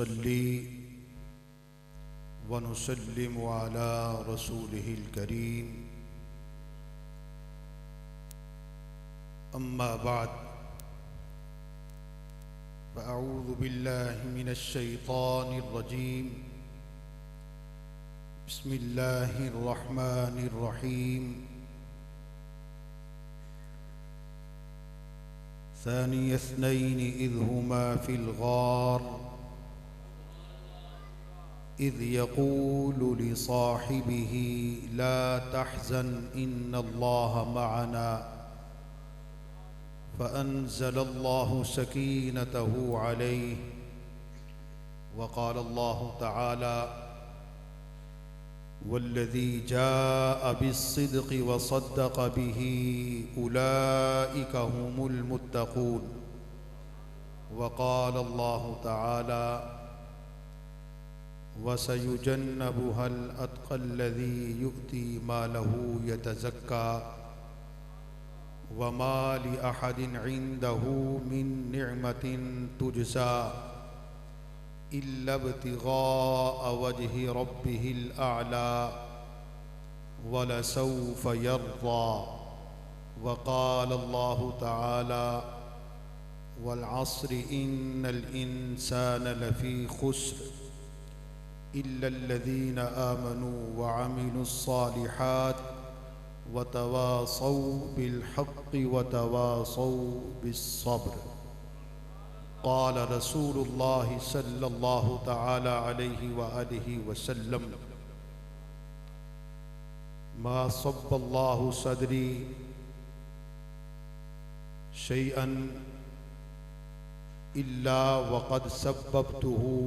नुसल्ली व नुसल्लिमु अला रसूलिहिल करीम अम्मा बाद फ़अऊज़ु बिल्लाहि मिनश शैतानिर रजीम बिस्मिल्लाहिर रहमानिर रहीम सानिय इस्नैनि इज़ हुमा फ़िल गार इज़ यक़ूलु लिसाहिबिही ला तहज़न इन्नल्लाह मअना फ़अंज़लल्लाहु सकीनतहु अलैहि वक़ालल्लाहु तआला वल्लज़ी जाअ बिस्सिद्क़ि वसद्दक़ बिही उलाइका हुमुल मुत्तक़ून वक़ालल्लाहु तआला वसयुजन्नबुहल अत्क़ल्लज़ी यु'ती मालहु यतज़क्का वमा लिअहदिन इन्दहु मिन निअमतिन तुजज़ा इल्ला इब्तिग़ाअ वज्हि रब्बिहिल अअला वलसौफ़ यर्ज़ा वक़ालल्लाहु तआला वल अस्रि इन्नल इंसान लफ़ी ख़ुस्र इल्लल्लज़ीना आमनू व अमिलुस्सालिहात वतवासौ बिलहक़्क़ि वतवासौ बिस्सब्र क़ाल रसूलुल्लाहि सल्लल्लाहु तआला अलैहि व आलिहि वसल्लम मा सब्बल्लाहु सदरी शैअन इल्ला वक़द सब्बब्तुहु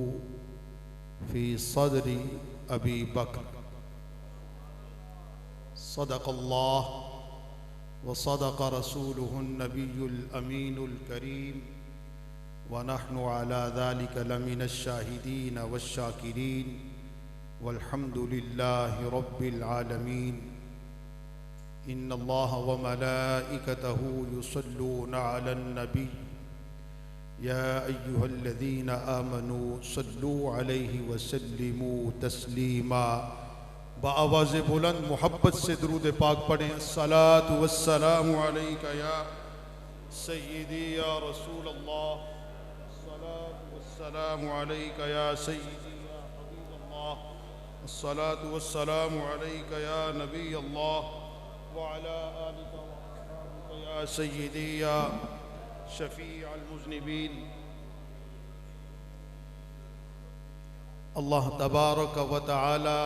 फ़ी सदरी अबी बकर सदक़ल्लाह व सदक़ रसूलुहुन नबियुल अमीनुल करीम व नहनु अला ज़ालिका लमिनश शाहिदीन वश्शाकिरीन वल्हम्दुलिल्लाहि रब्बिल आलमीन इन्नल्लाह व मलाइकतहु युसल्लूना अलन नबी या अय्युहल्लज़ीना आमनू सल्लू अलैहि वसल्लिमू तस्लीमा। बाआवाज़ बुलंद मोहब्बत से दुरूद पाक पढ़ें। अस्सलातु वस्सलामु अलैका या सय्यदी या रसूल अल्लाह, अस्सलातु वस्सलामु अलैका या सय्यदी या हबीब अल्लाह, अस्सलातु वस्सलामु अलैका या नबी अल्लाह व अला आलिका व अस्हाबिका या सय्यदी या शफ़ीअल मुज़निबीन। अल्लाह तबारक व तआला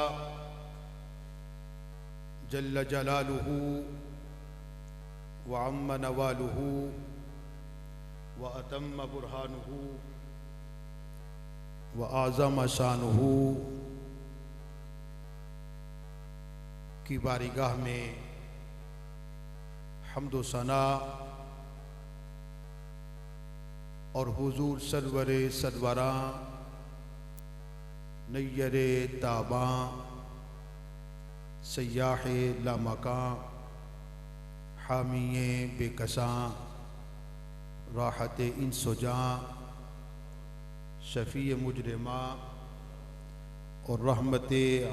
जल्ल जलालुहु व अम्म नवालुहु व अतम्म बुरहानुहु व आज़म शानुहु की बारगाह में हम्दो सना और हुजूर सरवरे सरवरा नय्यरे ताबां सयाहे लामकां हामिये बेकसां राहत इंसुजां शफ़ी मुजरिमा और रहमत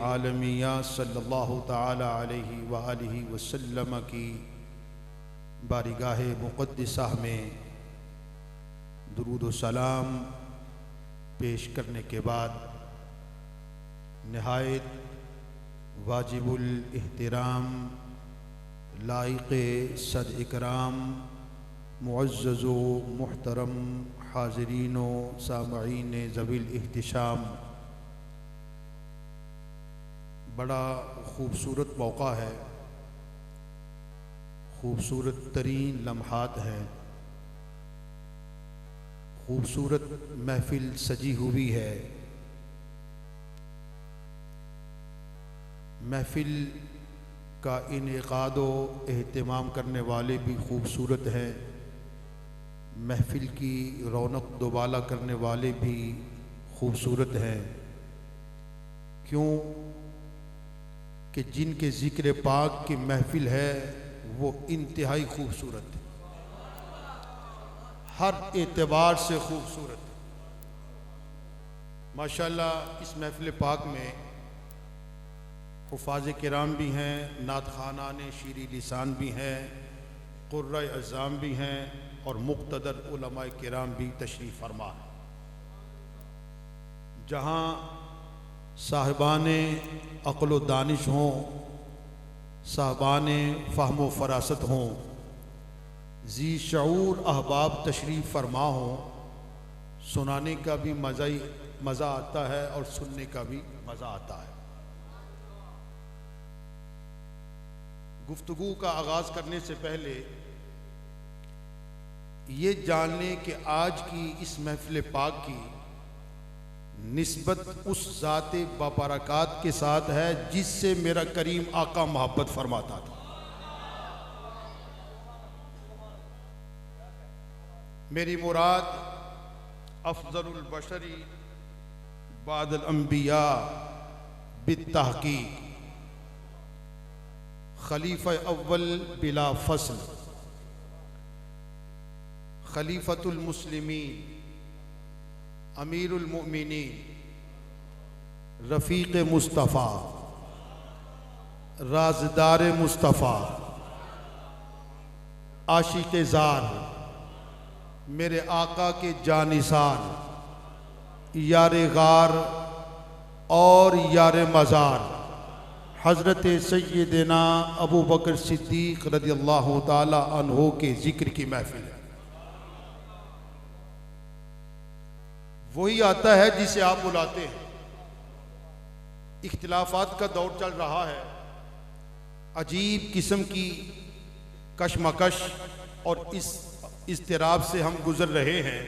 आलमिया सल्लल्लाहु ताला अलैहि व आलिहि वसल्लम की बारगाह मुक़द्दसा में दुरूद व सलाम पेश करने के बाद निहायत वाजिबुल एहतराम लाइक़े सद इकराम मुअज़्ज़ज़ो मुहतरम हाज़रीनो सामईन ज़विल इह्तिशाम, बड़ा ख़ूबसूरत मौका है, ख़ूबसूरत तरीन लम्हात हैं, ख़ूबसूरत महफ़िल सजी हुई है। महफ़िल का इनेक़ाद व एहतमाम करने वाले भी ख़ूबसूरत हैं, महफ़िल की रौनक दोबाला करने वाले भी ख़ूबसूरत हैं। क्यों कि जिनके ज़िक्र पाक की महफ़िल है वो इंतहाई खूबसूरत है, हर एतबार से खूबसूरत। माशाअल्लाह इस महफिल पाक में हुफ़ाज़ किराम भी हैं, नात ख़ानान शीरी लिसान भी हैं, क़ुर्राए अज़्ज़ाम भी हैं और मुक़्तदर उलमाए किराम भी तशरीफ़ फरमा है। जहाँ साहिबाने अक़्ल व दानिश हों, साहिबाने फ़हम व फ़रासत हों, ज़ी शऊर अहबाब तशरीफ़ फरमा हों, सुनाने का भी मज़ा आता है और सुनने का भी मज़ा आता है। गुफ्तगू का आगाज़ करने से पहले ये जान लें कि आज की इस महफिल पाक की निस्बत उस ज़ाते बाबरकात के साथ है जिससे मेरा करीम आका मोहब्बत फरमाता था। मेरी मुराद अफज़लुल बशरी बादल अंबिया बित्तहक़ीक़ खलीफा अव्वल बिला फसल खलीफतुल मुस्लिमीन अमीरुल मोमिनीन रफ़ीक़ मुस्तफ़ा राज़दार मुस्तफ़ा आशिक़ ज़ार मेरे आका के जानिसार यार गार और यार मज़ार हज़रत सय्यदना अबू बकर सिद्दीक़ रज़ियल्लाहु ताला अन्हो के ज़िक्र की महफिल है। वही आता है जिसे आप बुलाते हैं। इख्तिलाफात का दौर चल रहा है, अजीब किस्म की कशमकश और इस इज़्तिराब से हम गुज़र रहे हैं।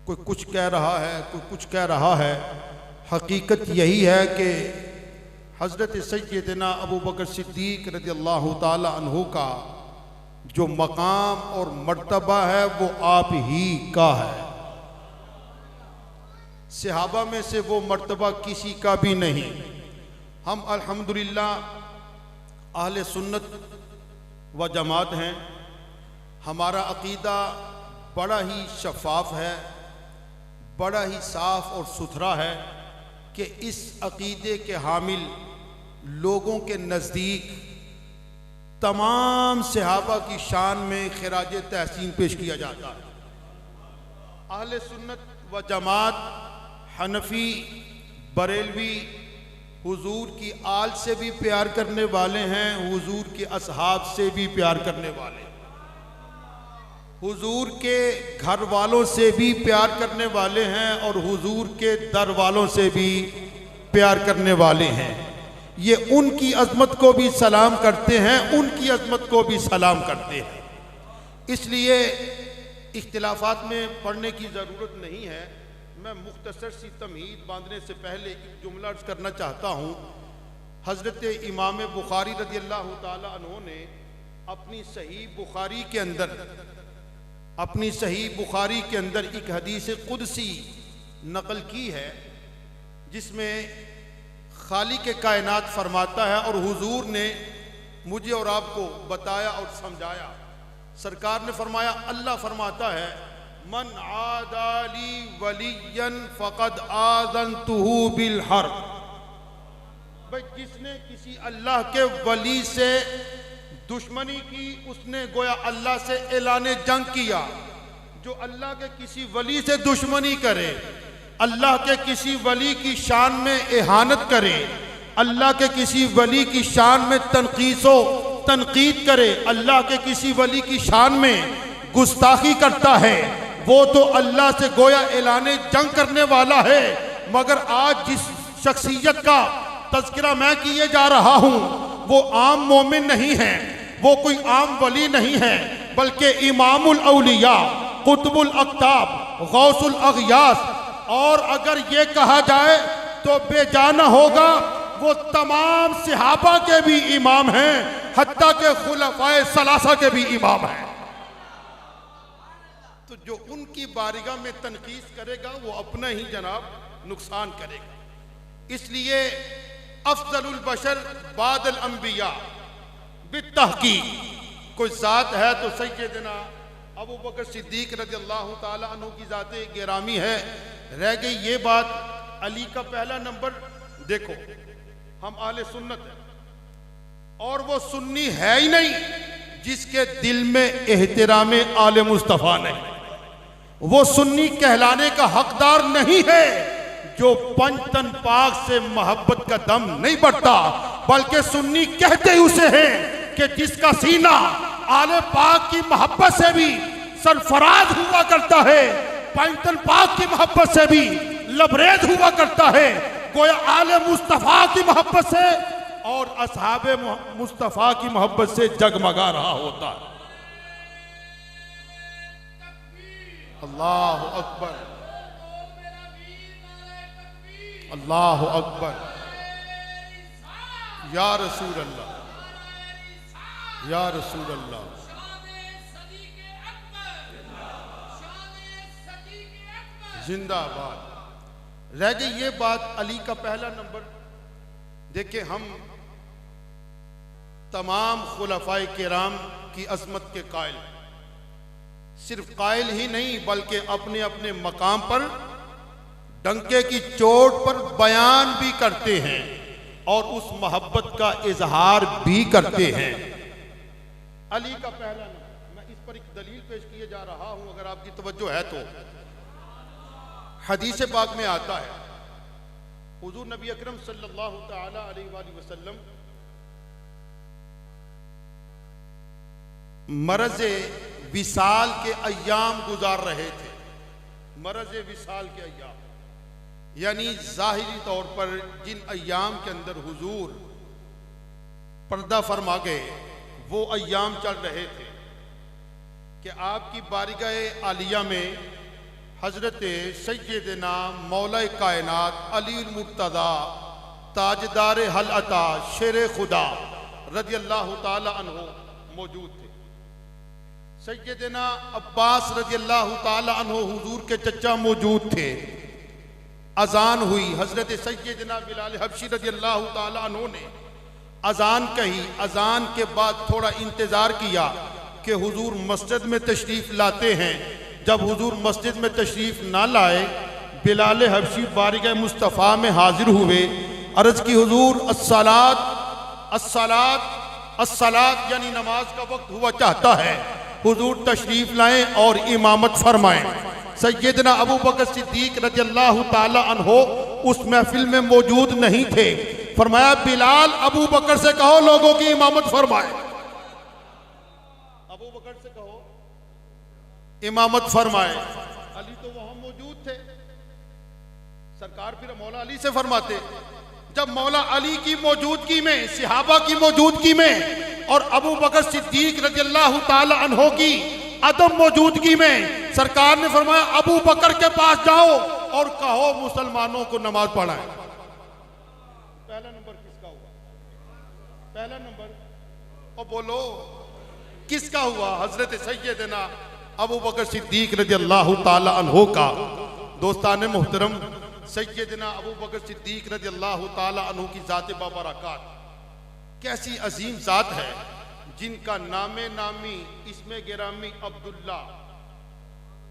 कोई कुछ कह रहा है, कोई कुछ कह रहा है। हकीकत यही है कि हज़रत सय्यदना अबू बकर सिद्दीक़ रज़ियल्लाहु ताला अन्हु का जो मकाम और मर्तबा है वो आप ही का है। सहाबा में से वो मर्तबा किसी का भी नहीं। हम अल्हम्दुलिल्लाह अहले सुन्नत व जमात हैं। हमारा अक़ीदा बड़ा ही शफ़ाफ़ है, बड़ा ही साफ़ और सुथरा है कि इस अक़ीदे के हामिल लोगों के नज़दीक तमाम सहाबा की शान में खिराज तहसीन पेश किया जाता है। अहले सुन्नत व जमात हनफी बरेलवी हुजूर की आल से भी प्यार करने वाले हैं, हुजूर के असहाब से भी प्यार करने वाले, हुजूर के घर वालों से भी प्यार करने वाले हैं और हुजूर के दर वालों से भी प्यार करने वाले हैं। ये उनकी अज़मत को भी सलाम करते हैं, उनकी अज़मत को भी सलाम करते हैं। इसलिए इख्तिलाफात में पढ़ने की ज़रूरत नहीं है। मैं मुख्तसर सी तमहीद बांधने से पहले एक जुमला अर्ज़ करना चाहता हूँ। हज़रत इमाम बुखारी रज़ियल्लाहु ताला अन्हु ने अपनी सही बुखारी के अंदर एक हदीस कुदसी नकल की है जिसमें खालिक कायनात फरमाता है और हुजूर ने मुझे और आपको बताया और समझाया। सरकार ने फरमाया, अल्लाह फरमाता है, मन आदाली वलियन फ़क़द आज़नतुहु बिल हर्ब। भाई जिसने किसी अल्लाह के वली से दुश्मनी की, उसने गोया अल्लाह से ऐलाने जंग किया। जो अल्लाह के किसी वली से दुश्मनी करे, अल्लाह के किसी वली की शान में एहानत करे, अल्लाह के किसी वली की शान में तनकीद करे, अल्लाह के किसी वली की शान में गुस्ताखी करता है, वो तो अल्लाह से गोया ऐलाने जंग करने वाला है। मगर आज जिस शख्सियत का तज़किरा मैं किए जा रहा हूँ वो आम मोमिन नहीं है, वो कोई आम वली नहीं है, बल्कि इमामुल औलिया, कुतुबुल अक़ताब, गौसुल अग़यास, और अगर ये कहा जाए तो बेजाना होगा वो तमाम सहाबा के भी इमाम हैं, हत्ता के खुलफाए सलासा के भी इमाम हैं। तो जो उनकी बारगाह में तनकीस करेगा वो अपना ही जनाब नुकसान करेगा। इसलिए अफ़ज़लुल बशर बादल अंबिया बित्तहक़ीक़ कोई ज़ात है तो सय्यदना अबू बकर सिद्दीक़ रज़ियल्लाहु ताला अन्हु की ज़ात गिरामी है। रह गई ये बात अली का पहला नंबर। देखो हम आले सुन्नत हैं और वो सुन्नी है ही नहीं जिसके दिल में एहतराम आले मुस्तफ़ा नहीं। वो सुन्नी कहलाने का हकदार नहीं है जो पंचतन पाक से मोहब्बत का दम नहीं बढ़ता, बल्कि सुन्नी कहते ही उसे हैं कि जिसका सीना आले पाक की मोहब्बत से भी सरफराज हुआ करता है, पंचतन पाक की मोहब्बत से भी लबरेज हुआ करता है। गोया आले मुस्तफ़ा की मोहब्बत से और असहाबे मुस्तफ़ा की मोहब्बत से जगमगा रहा होता है। अल्लाह अकबर, अल्लाह अकबर, या रसूल अल्लाह, या रसूल अल्लाह। जिंदाबाद। रह गई ये बात अली का पहला नंबर। देखिए हम तमाम खुलफाए किराम की अज़मत के कायल, सिर्फ कायल ही नहीं बल्कि अपने अपने मकाम पर डंके की चोट पर बयान भी करते हैं और उस मोहब्बत का इजहार भी करते हैं। अली का पहला नंबर, मैं इस पर एक दलील पेश किए जा रहा हूं, अगर आपकी तवज्जो है तो। हदीस पाक में आता है हुजूर नबी अकरम सल्लल्लाहु तआला अलैहि वसल्लम मरज़ विसाल के अय्याम गुजार रहे थे। मरज़ विसाल के अय्याम यानी ज़ाहिरी तौर पर जिन अय्याम के अंदर हुजूर पर्दा फरमा गए वो अय्याम चल रहे थे कि आपकी बारगाह आलिया में हजरत सैयदना मौला कायनात अली मुर्तज़ा ताजदार हल अता शेर खुदा रज़ी अल्लाह ताला अन्हु मौजूद थे। सैयदना अब्बास रज़ी अल्लाह ताला अन्हु हुजूर के चचा मौजूद थे। अजान हुई, हजरत सैयदना बिलाल हबशी रज़ी अल्लाह ताला अन्हु ने अजान कही। अजान के बाद थोड़ा इंतजार किया कि हुजूर मस्जिद में तशरीफ लाते हैं। जब हुजूर मस्जिद में तशरीफ ना लाए, बिलाल हबशी बारगाह मुस्तफ़ा में हाजिर हुए। अर्ज की हुजूर अस्सलात अस्सलात अस्सलात यानी नमाज का वक्त हुआ चाहता है, हुजूर तशरीफ लाएं और इमामत फरमाएं। सैयदना अबू बकर सिद्दीक रज़ी अल्लाह ताला अन्हो उस महफिल में मौजूद नहीं थे। फरमाया बिलाल अबू बकर से कहो लोगों की इमामत फरमाए। अबू बकर से कहो इमामत फरमाए। अली तो वहां मौजूद थे, सरकार फिर मौला अली से फरमाते। जब मौला अली की मौजूदगी में, सहाबा की मौजूदगी में और अबू बकर सिद्दीक रज़ी अल्लाह ताला अन्हो की अदम मौजूदगी में सरकार ने फरमाया अबू बकर के पास जाओ और कहो मुसलमानों को नमाज पढ़ाएं। पहला नंबर किसका हुआ? पहला नंबर और बोलो किसका हुआ? हजरत सैयदना अबू बकर सिद्दीक रज़ी अल्लाह ताला अन्हो का। दोस्तान मोहतरम, सैयदना अबू बकर सिद्दीक रज़ी अल्लाह ताला अन्हो की ज़ात बाबरकत कैसी अजीम ज़ात है, जिनका नामे नामी इसमें गिरामी अब्दुल्ला,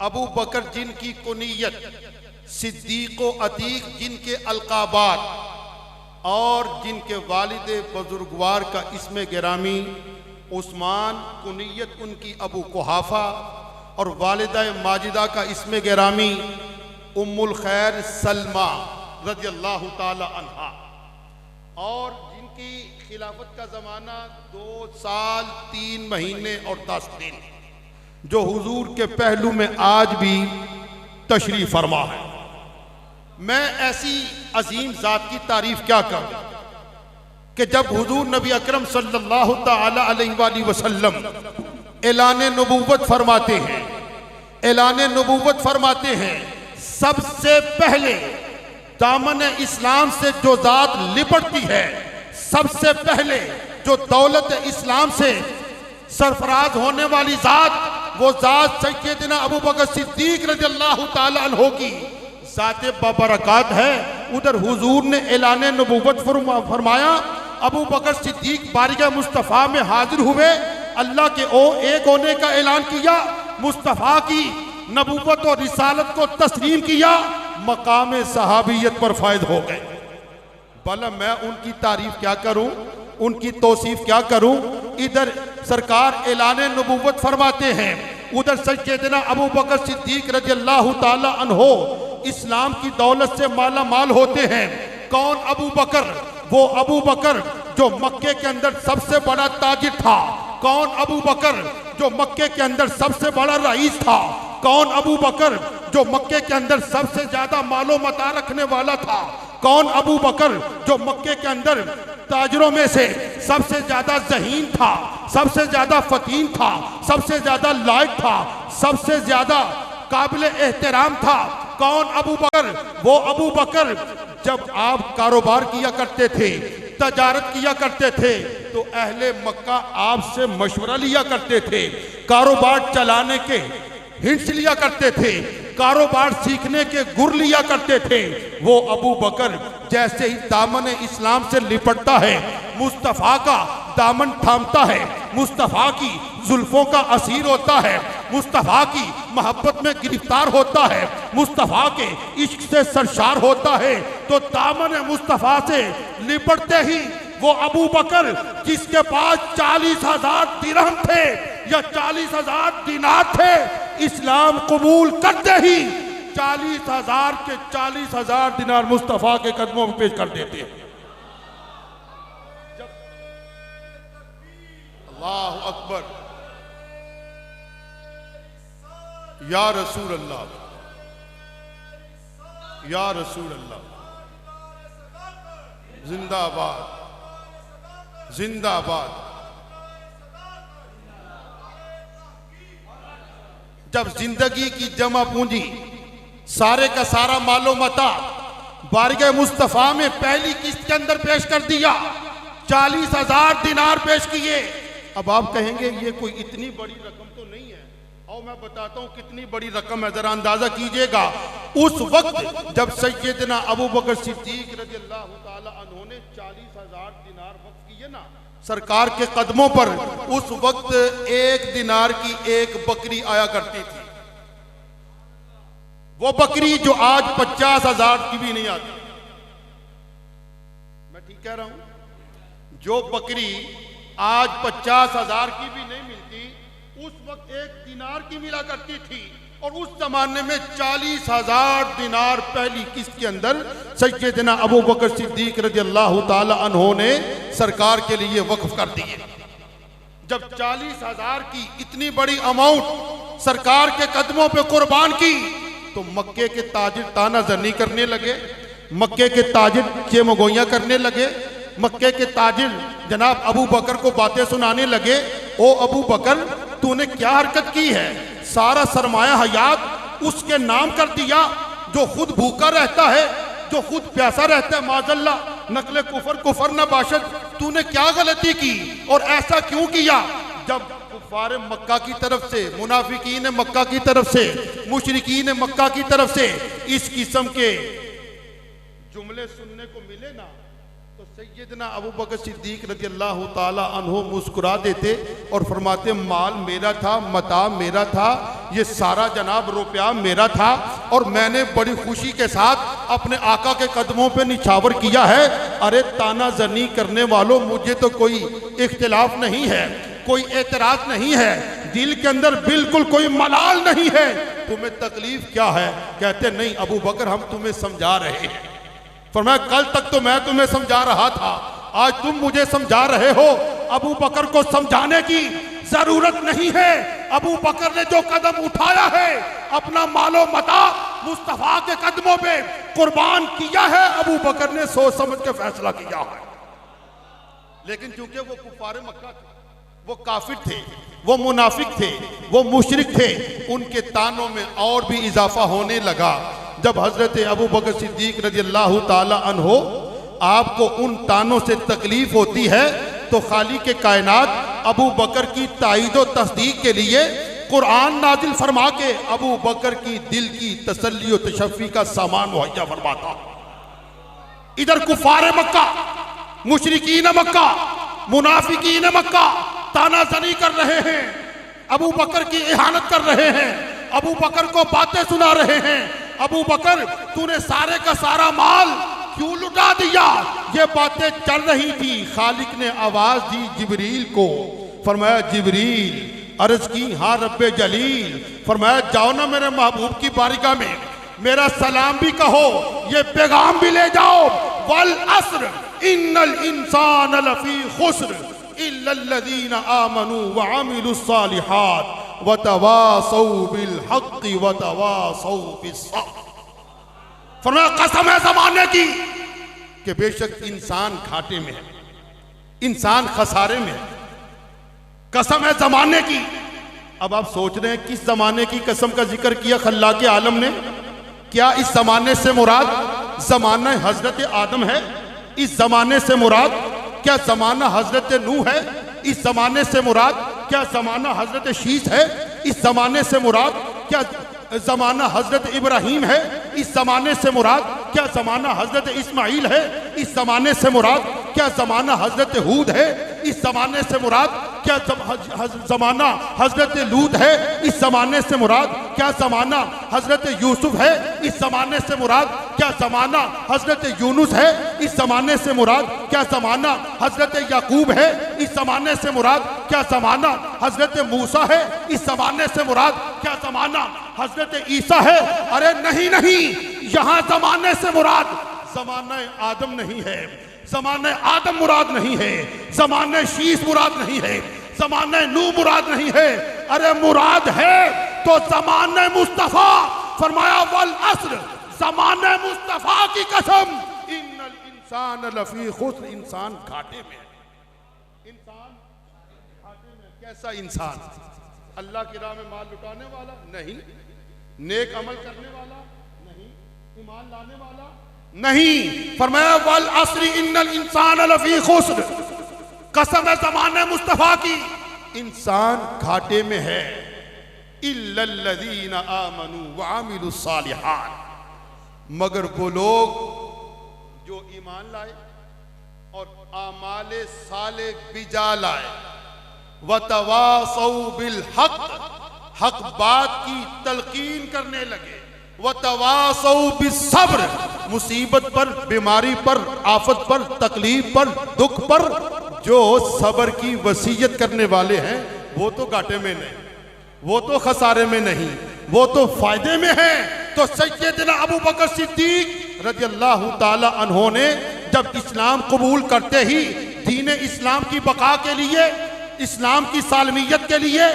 अबू बकर जिनकी कुनियत, सिद्दीक़ो अतीक जिनके अलकाबात और जिनके वालिद बुजुर्गवार का इसमें गिरामी उस्मान, कुनियत उनकी अबू कुहाफा और वालिदा माजिदा का इसमें गिरामी उम्मुल खैर सलमा रज़ी अल्लाह ताला अन्हा, और जिनकी खिलाफत का ज़माना 2 साल 3 महीने और 10 दिन, जो हुजूर के पहलू में आज भी तशरीफ फरमा है। मैं ऐसी अजीम ज़ात की तारीफ क्या करूं कि जब हुजूर नबी अकरम सल्लल्लाहु तआला अलैहि वसल्लम ऐलान नबूवत फरमाते हैं, ऐलान नबूवत फरमाते हैं, सबसे पहले दामन इस्लाम से जो ज़ात लिपटती है, सबसे पहले जो दौलत इस्लाम से सरफराज होने वाली ज़ात, वो ज़ात सैयदना अबू बकर सिद्दीक रज़ी अल्लाह ताला अन्हो की ज़ात बाबरकत है। उधर हुजूर ने ऐलान नबूवत फरमाया, अबू बकर सिद्दीक बारगाह मुस्तफ़ा में हाजिर हुए, अल्लाह के एक होने का ऐलान किया, मुस्तफ़ा की नबूवत और रिसालत को तस्लीम किया, मकाम सहाबियत पर फायद हो गए। भला मैं उनकी तारीफ क्या करूं, उनकी तौसीफ क्या करूं। इधर सरकार ऐलान नबुव्वत फरमाते हैं, उधर सैयदना अबू बकर सिद्दीक रज़ी अल्लाह ताला अन्हो इस्लाम की दौलत से माला माल होते हैं। कौन अबू बकर? वो अबू बकर जो मक्के के अंदर सबसे बड़ा ताजिर था। कौन अबू बकर जो मक्के के अंदर सबसे बड़ा रईस था। कौन अबू बकर जो मक्के के अंदर सबसे ज्यादा मालो मता रखने वाला था। कौन अबू बकर जो मक्के के अंदर ताजरों में से सबसे ज्यादा ज़हीन था, सबसे ज्यादा फतीन था, सबसे ज्यादा लायक था, सबसे ज्यादा काबिल एहतराम था। कौन अबू बकर? वो अबू बकर जब आप कारोबार किया करते थे, तजारत किया करते थे, तो अहले मक्का आपसे मशवरा लिया करते थे, कारोबार चलाने के हिंट्स लिया करते थे, कारोबार सीखने के गुर लिया करते थे। वो अबू बकर जैसे ही दामन इस्लाम से लिपटता है, मुस्तफ़ा का दामन थामता है, मुस्तफ़ा की जुल्फों का असीर होता है, मुस्तफ़ा की मोहब्बत में गिरफ्तार होता है, मुस्तफ़ा के इश्क से सरशार होता है, तो दामन मुस्तफ़ा से लिपटते ही वो अबू बकर जिसके पास 40,000 दिरहम थे या 40,000 दिनार थे, इस्लाम कबूल करते ही 40,000 के 40,000 दिनार मुस्तफ़ा के कदमों में पेश कर देते हैं। अल्लाह अकबर, या रसूल अल्लाह, या रसूल अल्लाह, जिंदाबाद जिंदाबाद। जब जिंदगी की जमा पूंजी सारे का सारा मालो मता बारगाह मुस्तफ़ा में पहली किस्त के अंदर पेश कर दिया, 40,000 दिनार पेश किए। अब आप कहेंगे ये कोई इतनी बड़ी रकम तो नहीं है, और मैं बताता हूं कितनी बड़ी रकम है, जरा अंदाजा कीजिएगा। उस वक्त जब सैयदना अबू बकर सिद्दीक रज़ी अल्लाह ताला अन्हु ने 40,000 दिनार वक्फ किए ना सरकार के कदमों पर, उस वक्त 1 दिनार की 1 बकरी आया करती थी। वो बकरी जो आज 50,000 की भी नहीं आती। मैं ठीक कह रहा हूं? जो बकरी आज 50,000 की भी नहीं मिलती, उस वक्त 1 दिनार की मिला करती थी। और उस जमाने में 40,000 दिनार पहली किस्त के अंदर सैयदना अबू बकर सिद्दीक रज़ी अल्लाह ताला अन्हो ने सरकार के लिए वक्फ कर दिए। जब 40,000 की इतनी बड़ी अमाउंट सरकार के कदमों पे कुर्बान की, तो मक्के के ताजिर ताना जनी करने लगे, मक्के के ताजिर चेमगोइयां करने लगे, मक्के के ताजिर जनाब अबू बकर को बातें सुनाने लगे। ओ अबू बकर, तूने क्या हरकत की है? सारा सरमाया हयात उसके नाम कर दिया जो खुद भूखा रहता है, जो खुद प्यासा रहता है। माजल्ला नकले कुफर कुफर न बाशद, तूने क्या गलती की और ऐसा क्यों किया? जब कुफार मक्का की तरफ से, मुनाफिकीन मक्का की तरफ से, मुशरिकीन मक्का की तरफ से इस किस्म के जुमले सुनने को मिले ना, तो सैयदना अबू बकर सिद्दीक रज़ी अल्लाह ताला अन्हु मुस्कुरा देते और फरमाते, माल मेरा था, मता मेरा था, ये सारा जनाब रुपया मेरा था, और मैंने बड़ी खुशी के साथ अपने आका के कदमों पे निछावर किया है। अरे ताना जनी करने वालों, मुझे तो कोई इख्तिलाफ नहीं है, कोई एतराज नहीं है, दिल के अंदर बिल्कुल कोई मलाल नहीं है, तुम्हें तकलीफ क्या है? कहते नहीं अबू बकर, हम तुम्हें समझा रहे हैं। फरमाया, कल तक तो मैं तुम्हें समझा रहा था, आज तुम मुझे समझा रहे हो। अबू बकर को समझाने की जरूरत नहीं है। अबू बकर ने जो कदम उठाया है, अपना मालो मता मुस्तफा के कदमों पे कुर्बान किया है, अबू बकर ने सोच समझ के फैसला किया है। लेकिन चूंकि वो कुफार मक्का थे, वो काफिर थे, वो मुनाफिक थे, वो मुशरिक थे, उनके तानों में और भी इजाफा होने लगा। जब हजरत अबू बकर सिद्दीक रज़ी अल्लाह ताला अन्हो आपको उन तानों से तकलीफ होती है, तो खालिक के कायनात अबू बकर की ताईद व तस्दीक के लिए कुरान नाजिल फरमा के अबू बकर की दिल की तसल्ली व तशफ़ी का सामान मुहैया फरमाता। इधर कुफार मक्का, मुशरिकीन मक्का, मुनाफिकीन मक्का तानाजनी कर रहे हैं, अबू बकर की इहानत कर रहे हैं, अबू बकर को बातें सुना रहे हैं, अबू बकर तूने सारे का सारा माल क्यों लुटा दिया? ये बातें चल रही थी। खालिक ने आवाज दी जिब्रील को, फरमाया जिब्रील, अर्ज की हाँ रब्बे जलील। फरमाया जाओ ना मेरे महबूब की बारगाह में, मेरा सलाम भी कहो, ये पैगाम भी ले जाओ, वल अस्र इन्नल इंसान लफी खुस्र इल्लल्लज़ीना आमनू व अमिलुस सालिहात व तवासौ बिल हक़्क़ि व तवासौ बिस सब्र। फरमाया कसम है ज़माने की कि बेशक इंसान घाटे में है, इंसान खसारे में है, कसम है ज़माने की। अब आप सोच रहे हैं किस ज़माने की कसम का जिक्र किया खल्लाक़ आलम ने? क्या इस ज़माने से मुराद ज़माना हज़रत आदम है? इस ज़माने से मुराद क्या ज़माना हज़रत नूह है? इस ज़माने से मुराद क्या ज़माना हज़रत शीश है? इस ज़माने से मुराद क्या ज़माना हज़रत इब्राहीम है? इस ज़माने से मुराद क्या ज़माना हज़रत इस्माइल है? इस ज़माने से मुराद क्या ज़माना हज़रत हूद है? इस ज़माने से मुराद क्या ज़माना हज़रत लूत है? इस ज़माने से मुराद क्या ज़माना हज़रत यूसुफ है? इस ज़माने से मुराद क्या ज़माना हज़रत यूनुस है? इस ज़माने से मुराद क्या ज़माना हज़रत याकूब है? इस ज़माने से मुराद क्या ज़माना हज़रत मूसा है? इस ज़माने से मुराद क्या ज़माना हज़रत ईसा है? अरे नहीं नहीं, यहाँ ज़माने से मुराद ज़माना आदम नहीं है, ज़माने आदम मुराद नहीं है, ज़माने शीश मुराद नहीं है, ज़माने नूह मुराद नहीं है। अरे मुराद है तो ज़माने मुस्तफ़ा। फरमाया वल अस्र, ज़माने मुस्तफ़ा की कसम, इन्नल इंसान लफी खुस्र, इंसान घाटे में है, इंसान घाटे में। कैसा इंसान? अल्लाह की राह में माल लुटाने वाला नहीं, नेक अमल करने वाला नहीं, ईमान लाने वाला नहीं। फरमाया वल अस्र इन्नल इंसान लफी खुस्र, कसम है ज़माने मुस्तफ़ा की, इंसान घाटे में है। इल्लल्लज़ीना आमनू व अमिलुस सालिहात, मगर वो लोग जो ईमान लाए और आमाले साले बिजा लाए, व तवासौ बिल हक़, हक बात की तलकीन करने लगे, व तवासौ बिस सब्र, मुसीबत पर, बीमारी पर, आफत पर, तकलीफ पर, दुख पर जो सब्र की वसीयत करने वाले हैं, वो तो घाटे में नहीं, वो तो खसारे में नहीं, वो तो फायदे में है। तो सैयदना अबू बकर सिद्दीक रज़ियल्लाहु ताला अन्हो ने जब इस्लाम कबूल करते ही दीन इस्लाम की बका के लिए, इस्लाम की सालमियत के लिए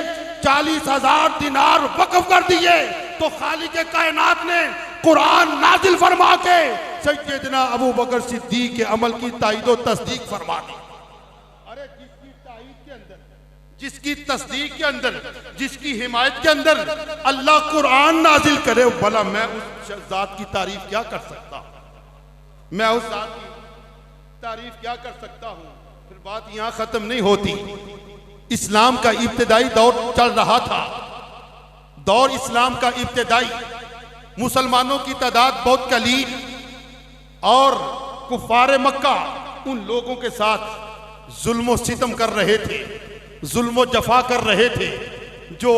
40,000 दिनार वक्फ कर दिए, तो खालिक कायनात ने कुरान नाजिल फरमा के सैयदना अबू बकर सिद्दीक के अमल की ताईद व तस्दीक फरमा दी। अरे जिसकी ताईद के अंदर, जिसकी तस्दीक के अंदर, जिसकी हिमायत के अंदर अल्लाह कुरान नाजिल करे, भला मैं उस जात की तारीफ क्या कर सकता हूं? मैं उस जात की तारीफ क्या कर सकता हूं? फिर बात यहां खत्म नहीं होती। इस्लाम का इब्तिदाई दौर चल रहा था, दौर इस्लाम का इब्तिदाई, मुसलमानों की तादाद बहुत कलील और कुफार मक्का उन लोगों के साथ जुल्म सितम कर रहे थे, जुल्म जफा कर रहे थे जो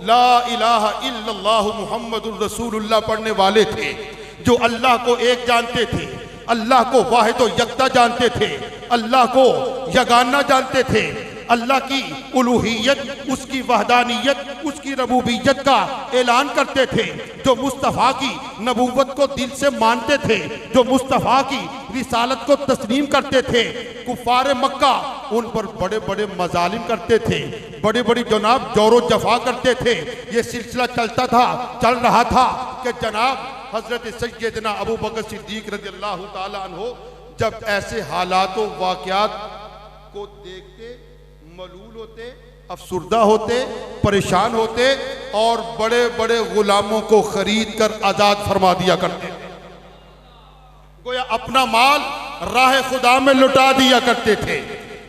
ला इलाहा इल्लल्लाहु मुहम्मदुर रसूलुल्लाह पढ़ने वाले थे, जो अल्लाह को एक जानते थे, अल्लाह को वाहिद व यकता जानते थे, अल्लाह को यगाना जानते थे, अल्लाह की उलूहियत, उसकी वहदानियत, उसकी रबूबियत का ऐलान करते थे, जो मुस्तफ़ा की नबूवत को दिल से मानते थे, जो मुस्तफ़ा की रिसालत को तस्लीम करते थे। कुफार मक्का उन पर बड़े बड़े मजालिम करते थे, बड़ी बड़ी जनाब जोरो जफा करते थे। ये सिलसिला चलता था, चल रहा था कि जनाब हज़रत सैयदना अबू बकर सिद्दीक रज़ियल्लाहु ताला अन्हो जब ऐसे हालात व वाक़यात को देखते मलूल होते, अफसुर्दा होते, परेशान होते और बड़े बड़े गुलामों को खरीद कर आजाद फरमा दिया करते थे। गोया अपना माल राह खुदा में लुटा दिया करते थे।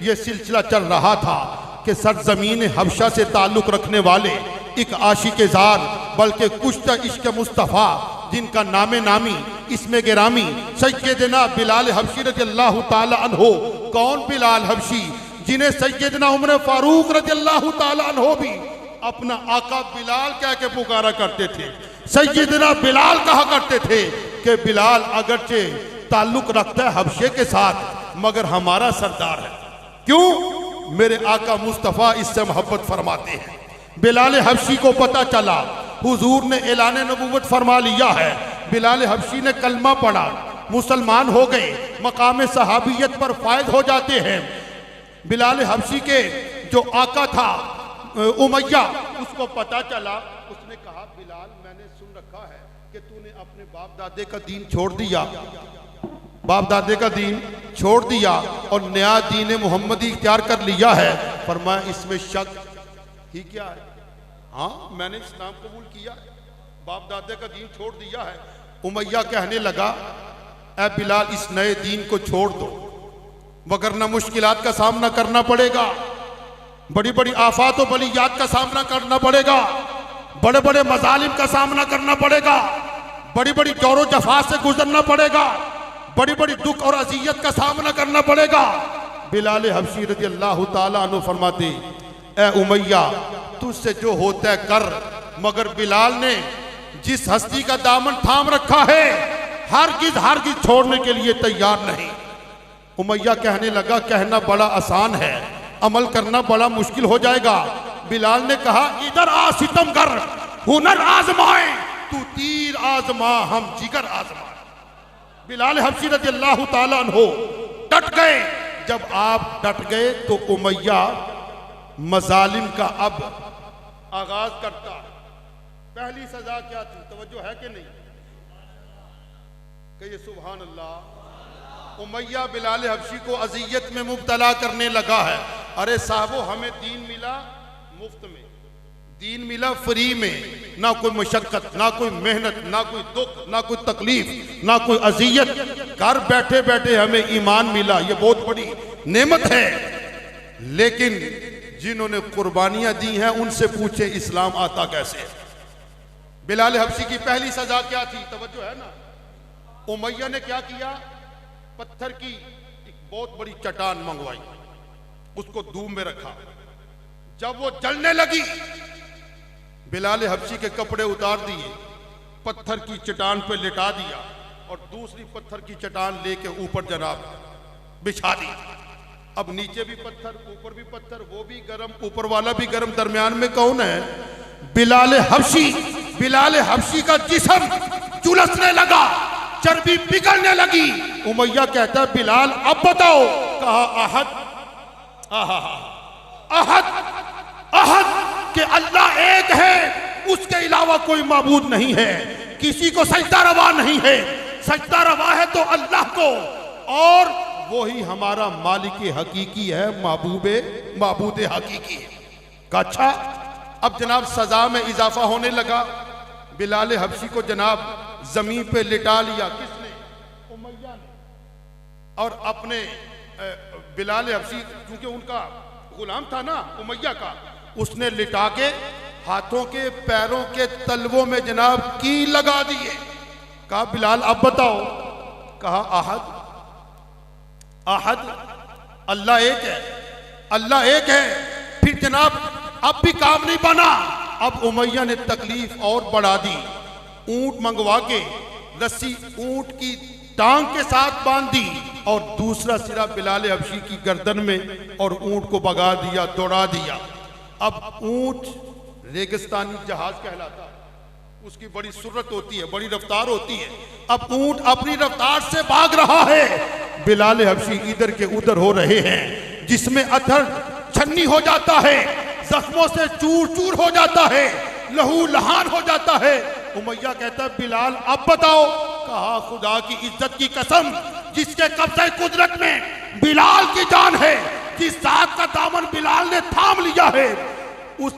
यह सिलसिला चल रहा था कि सरजमीन हबशा से ताल्लुक रखने वाले एक आशिक ज़ार, बल्कि कुश्ता इश्क मुस्तफ़ा, जिनका नामे नामी इसमें गिरामी सैयदना बिलाल हबशी रज़ियल्लाहु ताला अन्हो। कौन बिलाल हबशी? जिन्हें सैयदना उमर फारूक रज़ियल्लाहु ताला अन्हो भी अपना आका बिलाल कह के पुकारा करते थे। सैयदना बिलाल कहा करते थे कि बिलाल अगरचे ताल्लुक रखता है हबशे के साथ मगर हमारा सरदार है। क्यों? मेरे आका मुस्तफ़ा इससे मोहब्बत फरमाते हैं। बिलाल हबशी को पता चला हुजूर ने ऐलान नबूवत फरमा लिया है। बिलाल हबशी ने कलमा पढ़ा, मुसलमान हो गए, मकाम सहाबियत पर फायद हो जाते हैं। बिलाल हबशी के जो आका था उमैया, उसको पता चला, उसने कहा बिलाल मैंने सुन रखा है कि तूने अपने बाप दादे का दीन छोड़ दिया, बाप दादे का दीन छोड़ दिया और नया दीन मोहम्मदी इख्तियार कर लिया है। फरमाया इसमें शक ही क्या है? हाँ मैंने इस्लाम कबूल किया है, बाप दादे का दीन छोड़ दिया है। उमैया कहने लगा ऐ बिलाल इस नए दीन को छोड़ दो वगरना मुश्किलात का सामना करना पड़ेगा, बड़ी बड़ी आफात और बलियात का सामना करना पड़ेगा, बड़े बड़े मजालिम का सामना करना पड़ेगा, बड़ी बड़ी जौरो जफा से गुजरना पड़ेगा, बड़ी बड़ी दुख और अजियत का सामना करना पड़ेगा। बिलाल हबशी रज़ी अल्लाह ताला अन्हु फरमाते ऐ उमैया तुझसे जो होता है कर, मगर बिलाल ने जिस हस्ती का दामन थाम रखा है हरगिज छोड़ने के लिए तैयार नहीं। उमैया कहने लगा कहना बड़ा आसान है, अमल करना बड़ा मुश्किल हो जाएगा। बिलाल ने कहा इधर आ सितम कर, हुनर आजमाए, तू तीर आजमा हम जिगर आजमा। बिलाल हबशी रज़ी अल्लाह ताला अन्हु डट गए। जब आप डट गए तो उमैया मजालिम का अब आगाज करता। पहली सजा क्या थी? तवज्जो है कि नहीं? कहिए सुभान अल्लाह। उमैया बिलाल हबशी को अजियत में मुब्तला करने लगा है। अरे साहबो हमें दीन मिला मुफ्त में, दीन मिला फ्री में, ना कोई मशक्कत, ना कोई मेहनत, ना कोई दुख, ना कोई तकलीफ, ना कोई अजियत, घर बैठे बैठे हमें ईमान मिला, ये बहुत बड़ी नेमत है। लेकिन जिन्होंने कुर्बानियां दी हैं उनसे पूछे इस्लाम आता कैसे है। बिलाल हबशी की पहली सजा क्या थी? तवज्जो है ना? उमैया ने क्या किया? पत्थर की एक बहुत बड़ी चट्टान मंगवाई, उसको धूम में रखा। जब वो जलने लगी बिलाल हबशी के कपड़े उतार दिए, पत्थर की चट्टान पे लिटा दिया और दूसरी पत्थर की चट्टान लेके ऊपर जनाब बिछा दी। अब नीचे भी पत्थर, ऊपर भी पत्थर, वो भी गर्म, ऊपर वाला भी गर्म, दरमियान में कौन है? बिलाल हबशी। बिलाल हबशी का जिस्म झुलसने लगा, चर्बी पिघलने लगी। उमैया कहता है बिलाल अब बताओ। कहा अहद, अहद, अहद कि अल्लाह एक है, उसके अलावा कोई माबूद नहीं है, किसी को सजदा रवा नहीं है, सजदा रवा है तो अल्लाह को, और वही हमारा मालिक हकीकी है, माबूद हकीकी है। अच्छा अब जनाब सजा में इजाफा होने लगा। बिलाल हबशी को जनाब जमीन पे लिटा लिया। किसने? उमैया ने। और अपने बिलाल हबशी क्योंकि उनका गुलाम था ना उमैया का, उसने लिटा के हाथों के पैरों के तलवों में जनाब की लगा दिए। कहा बिलाल अब बताओ। कहा अहद, अहद, अल्लाह एक है, अल्लाह एक है। फिर जनाब अब भी काम नहीं बना। अब उमैया ने तकलीफ और बढ़ा दी। ऊंट मंगवा के रस्सी ऊंट की टांग के साथ बांध दी और दूसरा सिरा बिलाल हबशी की गर्दन में और ऊंट को भगा दिया, दौड़ा दिया। अब ऊंट रेगिस्तानी जहाज कहलाता है, उसकी बड़ी सुरत होती है, बड़ी रफ्तार होती है। अब ऊंट अपनी रफ्तार से भाग रहा है, बिलाल हबशी इधर के उधर हो रहे हैं, जिसमें अथर छन्नी हो जाता है, जख्मों से चूर चूर हो जाता है, लहू लहान हो जाता है। उमैया कहता है बिलाल अब बताओ। कहा खुदा की इज्जत की कसम, जिसके कब्जे कुदरत में बिलाल की जान है, जिस जात का दामन बिलाल ने थाम लिया है, उस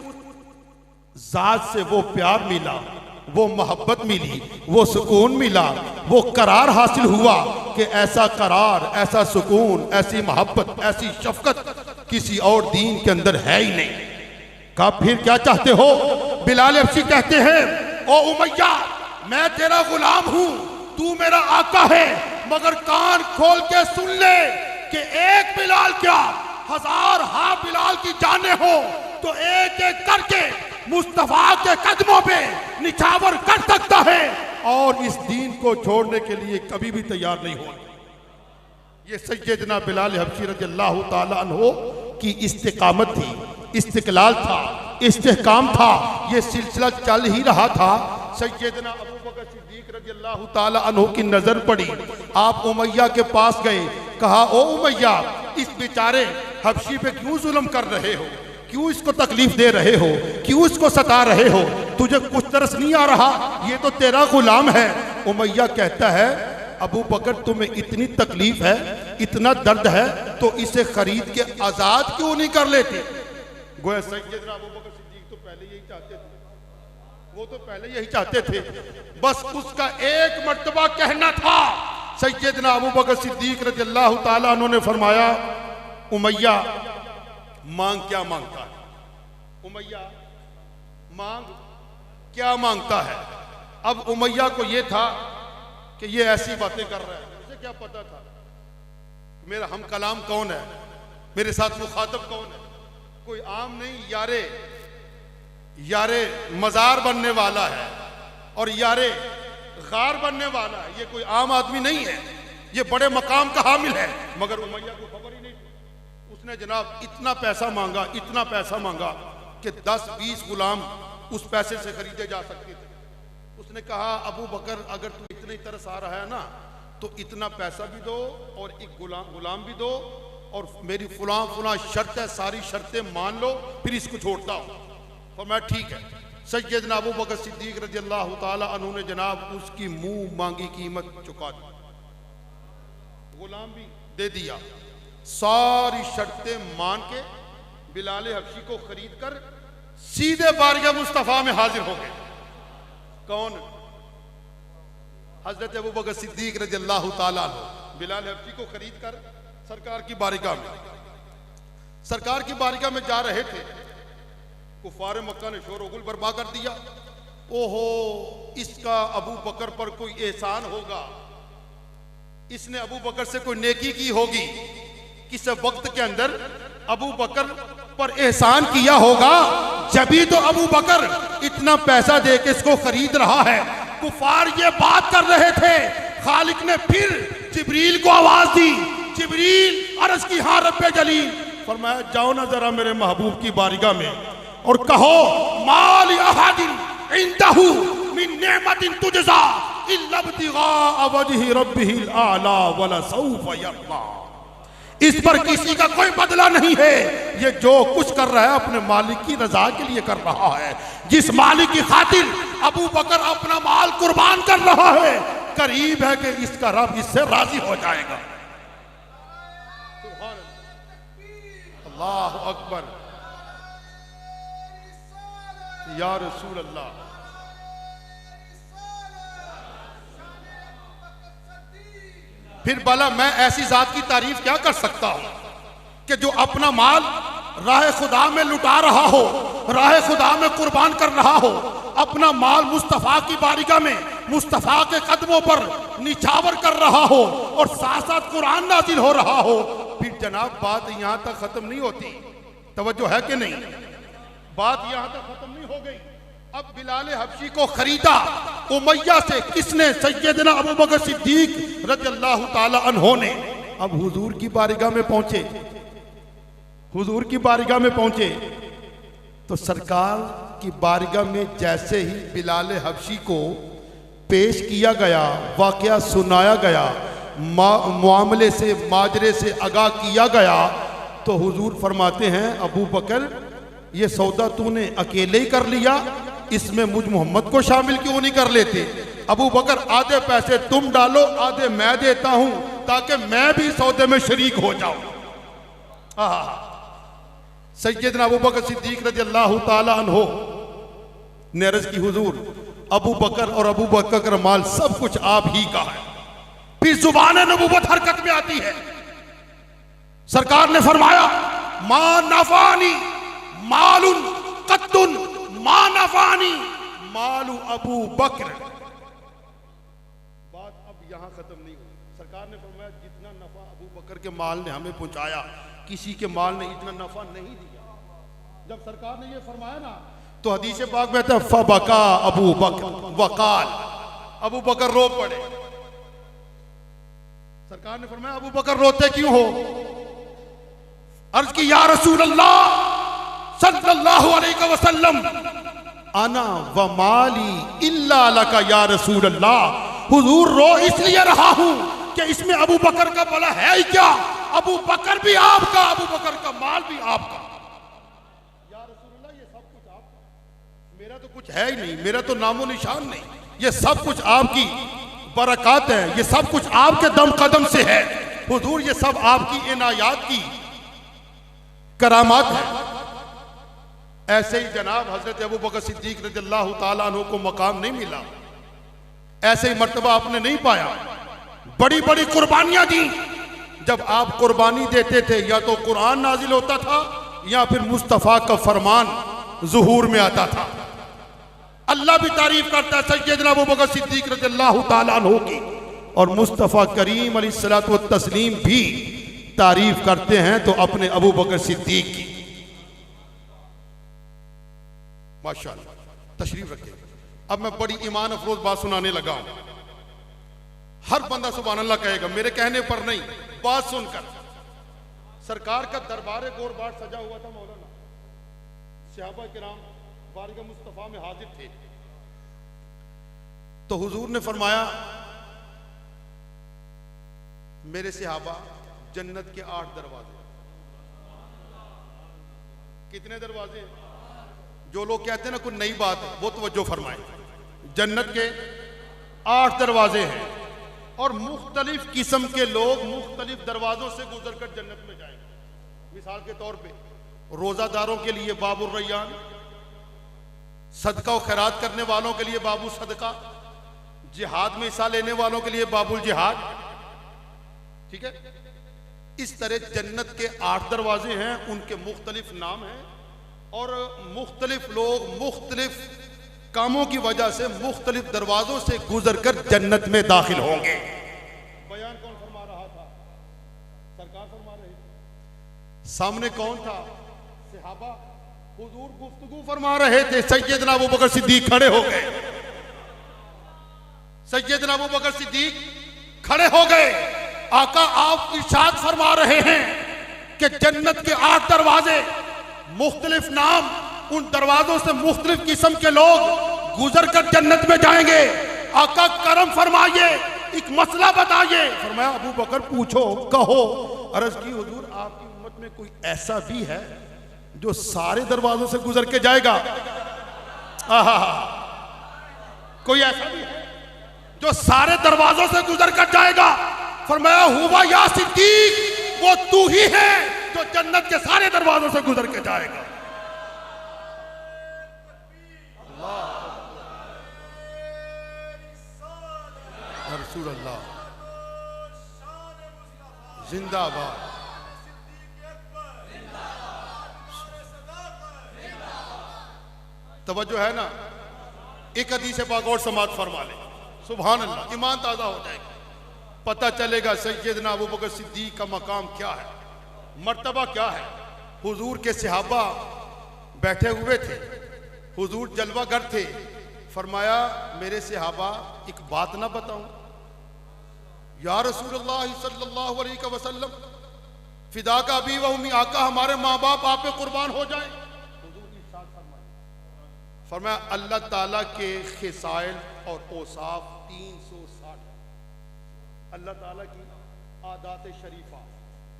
जात से वो प्यार मिला, वो मोहब्बत मिली, वो सुकून मिला, वो करार हासिल हुआ कि ऐसा करार, ऐसा सुकून, ऐसी मोहब्बत, ऐसी शफकत किसी और दीन के अंदर है ही नहीं। कहा फिर क्या चाहते हो? बिलाल हबशी कहते हैं ओ उमैया, मैं तेरा गुलाम हूं, तू मेरा आका है, मगर कान खोल के सुन ले कि एक बिलाल क्या हजार बिलाल की जाने हो तो एक एक करके मुस्तफा के कदमों पे निछावर कर सकता है और इस दीन को छोड़ने के लिए कभी भी तैयार नहीं होगा। ये सैयदना बिलाल हबशी रज़ियल्लाहु ताला अन्हु की इस्तिकामत थी, इस्तिकलाल था, इस्तेहकाम था। ये सिलसिला चल ही रहा था। सैयदना अबू बकर सिद्दीक रज़ियल्लाहु ताला अन्हु की नजर पड़ी, आप उमैया के पास गए, कहा ओ उमैया, इस बेचारे हबशी पे क्यों जुल्म कर रहे हो, क्यों इसको तकलीफ दे रहे हो, क्यों इसको सता रहे हो, तुझे कुछ तरस नहीं आ रहा, ये तो तेरा गुलाम है। उमैया कहता है अबू बकर तुम्हें इतनी तकलीफ है, इतना दर्द है, तो इसे खरीद के आजाद क्यों नहीं कर लेते। गोया सैयदना अबू बकर सिद्दीक तो पहले यही चाहते थे, वो तो पहले यही चाहते थे, बस उसका एक मर्तबा कहना था। सैयदना अबू बकर सिद्दीक रज़ियल्लाहु ताला अन्हु ने फरमाया उमैया मांग क्या मांगता है, उमैया मांग क्या मांगता है। अब उमैया को यह था कि ये ऐसी बातें कर रहा है, मुझे क्या पता था मेरा हम कलाम कौन है, मेरे साथ मुखातब कौन है, कोई आम नहीं, यारे मजार बनने वाला है और यारे गार बनने वाला है, ये कोई आम आदमी नहीं है, ये बड़े मकाम का हामिल है। मगर उमैया को खबर ही नहीं थी। उसने जनाब इतना पैसा मांगा, इतना पैसा मांगा कि 10-20 गुलाम उस पैसे से खरीदे जा सकते थे। उसने कहा अबू बकर अगर तू इतनी तरस आ रहा है ना, तो इतना पैसा भी दो और एक गुलाम भी दो और मेरी फुला शर्त है, सारी शर्तें मान लो, फिर इसको छोड़ता हूँ। तो मैं ठीक है। सैयदना अबू बकर सिद्दीक रज़ियल्लाहु ताला अन्हु ने जनाब उसकी मुंह मांगी कीमत चुका दी, गुलाम भी दे दिया, सारी शर्तें मान के बिलाल हबशी को खरीद कर सीधे बारगाह मुस्तफा में हाजिर हो गए। कौन? हजरत अबू बकर सिद्दीक रज़ियल्लाहु ताला अन्हु बिलाल हबशी को खरीद कर सरकार की बारगाह में जा रहे थे। कुफार मक्का ने शोर गुल बर्पा कर दिया, ओहो इसका अबू बकर पर कोई एहसान होगा, इसने अबू बकर से कोई नेकी की होगी, किस वक्त के अंदर अबू बकर पर एहसान किया होगा, जभी तो अबू बकर इतना पैसा दे के इसको खरीद रहा है। कुफार ये बात कर रहे थे, खालिक ने फिर जिब्रील को आवाज दी, जिब्रील अर्ज की हाँ रब्बे जलील, फरमाया जाओ ना जरा मेरे महबूब की बारगाह में और कहो माल अहादिन इंदहु मिन नेमतिन तुजज़ा इल्ला इब्तिगा वजहि रब्बिहिल आला वला सौफ यर्दा। इस पर किसी का कोई बदला नहीं है, ये जो कुछ कर रहा है अपने मालिक की रजा के लिए कर रहा है। जिस मालिक की खातिर अबू बकर अपना माल कुर्बान कर रहा है, करीब है कि इसका रब इससे राजी हो जाएगा। अल्लाह अकबर, या रसूल अल्लाह। फिर भला मैं ऐसी जात की तारीफ क्या कर सकता हूं कि जो अपना माल राह खुदा में लुटा रहा हो, राह खुदा में कुर्बान कर रहा हो, अपना माल मुस्तफा की बारगाह में मुस्तफा के कदमों पर निछावर कर रहा हो और साथ साथ कुरान नाजिल हो रहा हो। फिर जनाब बात यहां तक खत्म नहीं होती, तवज्जो है कि नहीं? बात यहां तक खत्म नहीं हो गई। अब बिलाल हबशी को खरीदा उमैया से किसने? सैयदना अबू बकर सिद्दीक रज़ियल्लाहु ताला अन्हु ने। अब हुजूर की बारगाह में पहुंचे, हुजूर की बारगाह में पहुंचे तो सरकार की बारगाह में जैसे ही बिलाल हबशी को पेश किया गया, वाकया सुनाया गया, मामले से माजरे से आगाह किया गया, तो हुजूर फरमाते हैं अबू बकर ये सौदा तूने अकेले ही कर लिया, इसमें मुझ मोहम्मद को शामिल क्यों नहीं कर लेते? अबू बकर आधे पैसे तुम डालो, आधे मैं देता हूं ताकि मैं भी सौदे में शरीक हो जाऊं। सैयदना अबू बकर सिद्दीक रज़ियल्लाहु ताला अन्हु ने अर्ज़ की हुजूर अबू बकर और अबू बकर का माल सब कुछ आप ही का है। फिर जुबान नबूवत हरकत में आती है। सरकार ने फरमाया मा नफानी मालुन कत्तुन मा नफानी मालू अबू बकर। बात अब यहां खत्म नहीं हुई। सरकार ने फरमाया जितना नफा अबू बकर के माल ने हमें पहुंचाया, किसी के माल ने इतना नफा नहीं दिया। जब सरकार ने ये फरमाया ना तो हदीस पाक में आता है फबका अबू बकर वकाल, अबू बकर रो पड़े। सरकार ने फरमाया अबू बकर रोते क्यों हो? अर्ज की या रसूल अल्लाह सल्लल्लाहु अलैहि वसल्लम अना व माली इल्ला लका या रसूल अल्लाह, हुजूर रो इसलिए रहा हूं कि इसमें अबू बकर का भला है ही क्या? अबू बकर भी आपका, अबू बकर का माल भी आपका। या रसूल अल्लाह ये सब कुछ आपका, मेरा तो कुछ है ही नहीं, मेरा तो नामो निशान नहीं, ये सब कुछ आपकी बरकत है, ये सब कुछ आपके दम कदम से है। हुजूर ये सब आपकी इनायात की करामात है। ऐसे ही जनाब हजरत अबू बकर सिद्दीक रज़ियल्लाहु ताला अन्हु को मकाम नहीं मिला, ऐसे ही मर्तबा आपने नहीं पाया। बड़ी बड़ी कुर्बानियां दी। जब आप कुर्बानी देते थे या तो कुरान नाजिल होता था या फिर मुस्तफ़ा का फरमान ज़ुहूर में आता था। अल्लाह भी तारीफ करता है सैयदना अबू बकर सिद्दीक रज़ियल्लाहु ताला अन्हु की, और मुस्तफ़ा करीम अलैहिस्सलातु व तस्लीम भी तारीफ करते हैं तो अपने अबू बकर सिद्दीक की। माशाअल्लाह, तशरीफ रखिए। अब मैं बड़ी ईमान अफरोज बात सुनाने लगा हूं। हर बंदा सुभान अल्लाह कहेगा, मेरे कहने पर नहीं, बात सुनकर। सरकार का दरबार गोरबाट सजा हुआ था मौलाना, सहाबा किराम बारगाह मुस्तफा में हाजिर थे। तो हुजूर ने फरमाया, मेरे सहाबा जन्नत के 8 दरवाजे। कितने दरवाजे? जो लोग कहते हैं ना कोई नई बात है, वो तवज्जो फरमाए। जन्नत के 8 दरवाजे हैं और मुख्तलिफ किस्म के लोग मुख्तलिफ दरवाजों से गुजरकर जन्नत में जाएंगे। मिसाल के तौर पे रोजादारों के लिए बाबुर रैयान, सदका और खैरात करने वालों के लिए बाबू सदका, जिहाद में हिस्सा लेने वालों के लिए बाबुल जिहाद। ठीक है, इस तरह जन्नत के 8 दरवाजे हैं, उनके मुख्तलिफ नाम हैं और मुख्तलिफ लोग मुख्तलिफ कामों की वजह से मुख्तलिफ दरवाजों से गुजरकर जन्नत में दाखिल होंगे। बयान कौन फरमा रहा था? सरकार फरमा रही थी। सामने कौन था? सहाबा। हुजूर गुफ्तगू फरमा रहे थे, सैयदना अबू बकर सिद्दीक खड़े हो गए। सैयदना अबू बकर सिद्दीक खड़े हो गए। आका आप इरशाद फरमा रहे हैं कि जन्नत के 8 दरवाजे, मुख्तलिफ नाम, उन दरवाजों से मुख्तलिफ किस्म के लोग गुजर कर जन्नत में जाएंगे। आका करम फरमाइए, एक मसला बताइए। फरमाया अबू बकर पूछो, कहो। अर्ज की हुजूर आपकी उम्मत में कोई ऐसा भी है जो सारे दरवाजों से गुजर के जाएगा? कोई ऐसा भी है जो सारे दरवाजों से गुजर कर जाएगा? फरमाया हुआ या सिद्दीक, वो तू ही है जो जन्नत के सारे दरवाजों से गुजर के जाएगा। रसूल अल्लाह जिंदाबाद। तवज्जो है ना? एक हदीस पाक और समात फरमा ले, सुभान अल्लाह, ईमान ताजा हो जाएगा। पता चलेगा सैयदना अबू बकर सिद्दीक का मकाम क्या है, मर्तबा क्या है। हुजूर के सहाबा बैठे हुए थे, हुजूर जलवागर थे। फरमाया मेरे सहाबा एक बात ना बताऊं? या रसूलुल्लाह सल्लल्लाहु अलैहि वसल्लम, फिदा का अबी व उम्मी, आका हमारे माँ बाप आप पे कुर्बान हो जाएं। हुजूर ने इरशाद फरमाया, फरमाया अल्लाह ताला के खिसाइल और औसाफ 360, अल्लाह ताला की आदात शरीफा,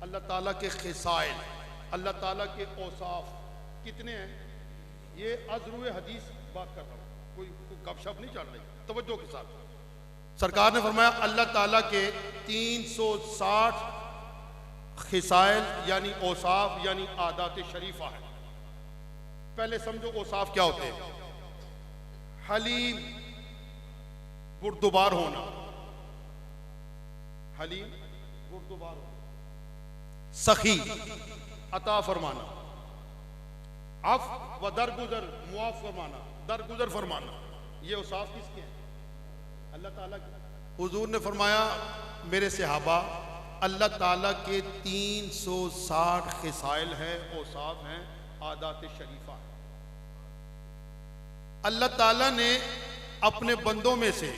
अल्लाह ताला के खिसाइल, अल्लाह ताला के औसाफ कितने हैं? ये अज़रुए हदीस बात कर रहा हूँ, कोई गपशप नहीं चल रही, तवज्जो के साथ। सरकार ने फरमाया अल्लाह ताला के 360 खिसाइल यानी औसाफ यानी आदात शरीफा है। पहले समझो औसाफ क्या होते हैं। हलीम, बुर्दुबार होना, हलीम बुर्दुबार होना। सखी, अता फरमाना। अफ व दरगुजर, मुआफ फरमाना, दरगुजर फरमाना। ये औसाफ किसके हैं? अल्लाह ताला के। हुजूर ने फरमाया मेरे सहाबा अल्लाह ताला के 360 खिसाइल हैं, औसाफ हैं, आदात शरीफा है। अल्लाह ताला ने अपने बंदों में से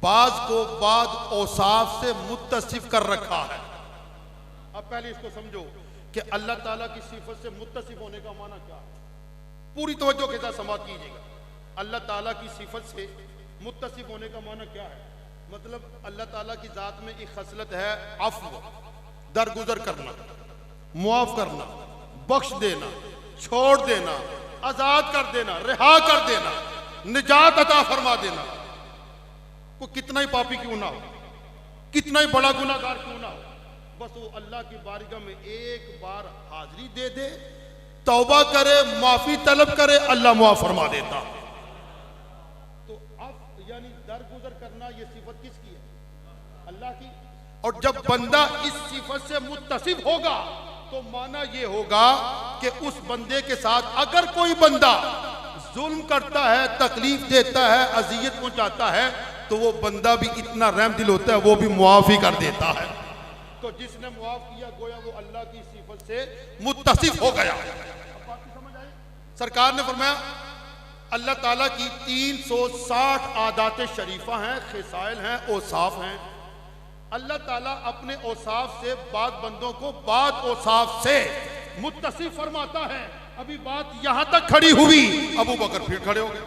बाज को बाद औसाफ से मुत्तसिफ कर रखा है। अब पहले इसको समझो कि अल्लाह ताला की सिफत से मुत्तसिफ होने का माना क्या है। पूरी तवज्जो के साथ समाअत कीजिएगा। अल्लाह ताला की सिफत से मुत्तसिफ होने का माना क्या है? मतलब अल्लाह ताला की जात में एक खसलत है अफ़्व, दरगुजर करना, मुआफ करना, बख्श देना, छोड़ देना, आजाद कर देना, रिहा कर देना, निजात अता फरमा देना। को कितना ही पापी क्यों ना हो, कितना ही बड़ा गुनाहगार क्यों ना हो, बस वो अल्लाह की बारगाह में एक बार हाजिरी दे दे, तौबा करे, माफी तलब करे, अल्लाह मुआफ फरमा देता। तो अब यानी दरगुजर करना ये सिफत किसकी है? अल्लाह की। और जब बंदा इस सिफत से मुत्तसिफ होगा तो माना ये होगा कि उस बंदे के साथ अगर कोई बंदा जुल्म करता है, तकलीफ देता है, अजियत पहुंचाता है, तो वो बंदा भी इतना रहम दिल होता है, वो भी मुआफ ही कर देता है। तो जिसने मुआफ किया गोया वो अल्लाह की सिफत से मुत्तसिफ हो गया। अब बात समझ आई? सरकार ने फरमाया अल्लाह ताला की 360 आदात शरीफा हैं, खिसाइल हैं, औसाफ हैं। अल्लाह ताला अपने औसाफ से बाद बंदों को बाद औसाफ से मुत्तसिफ फरमाता है। अभी बात यहां तक खड़ी हुई, अबू बकर फिर खड़े हो गए।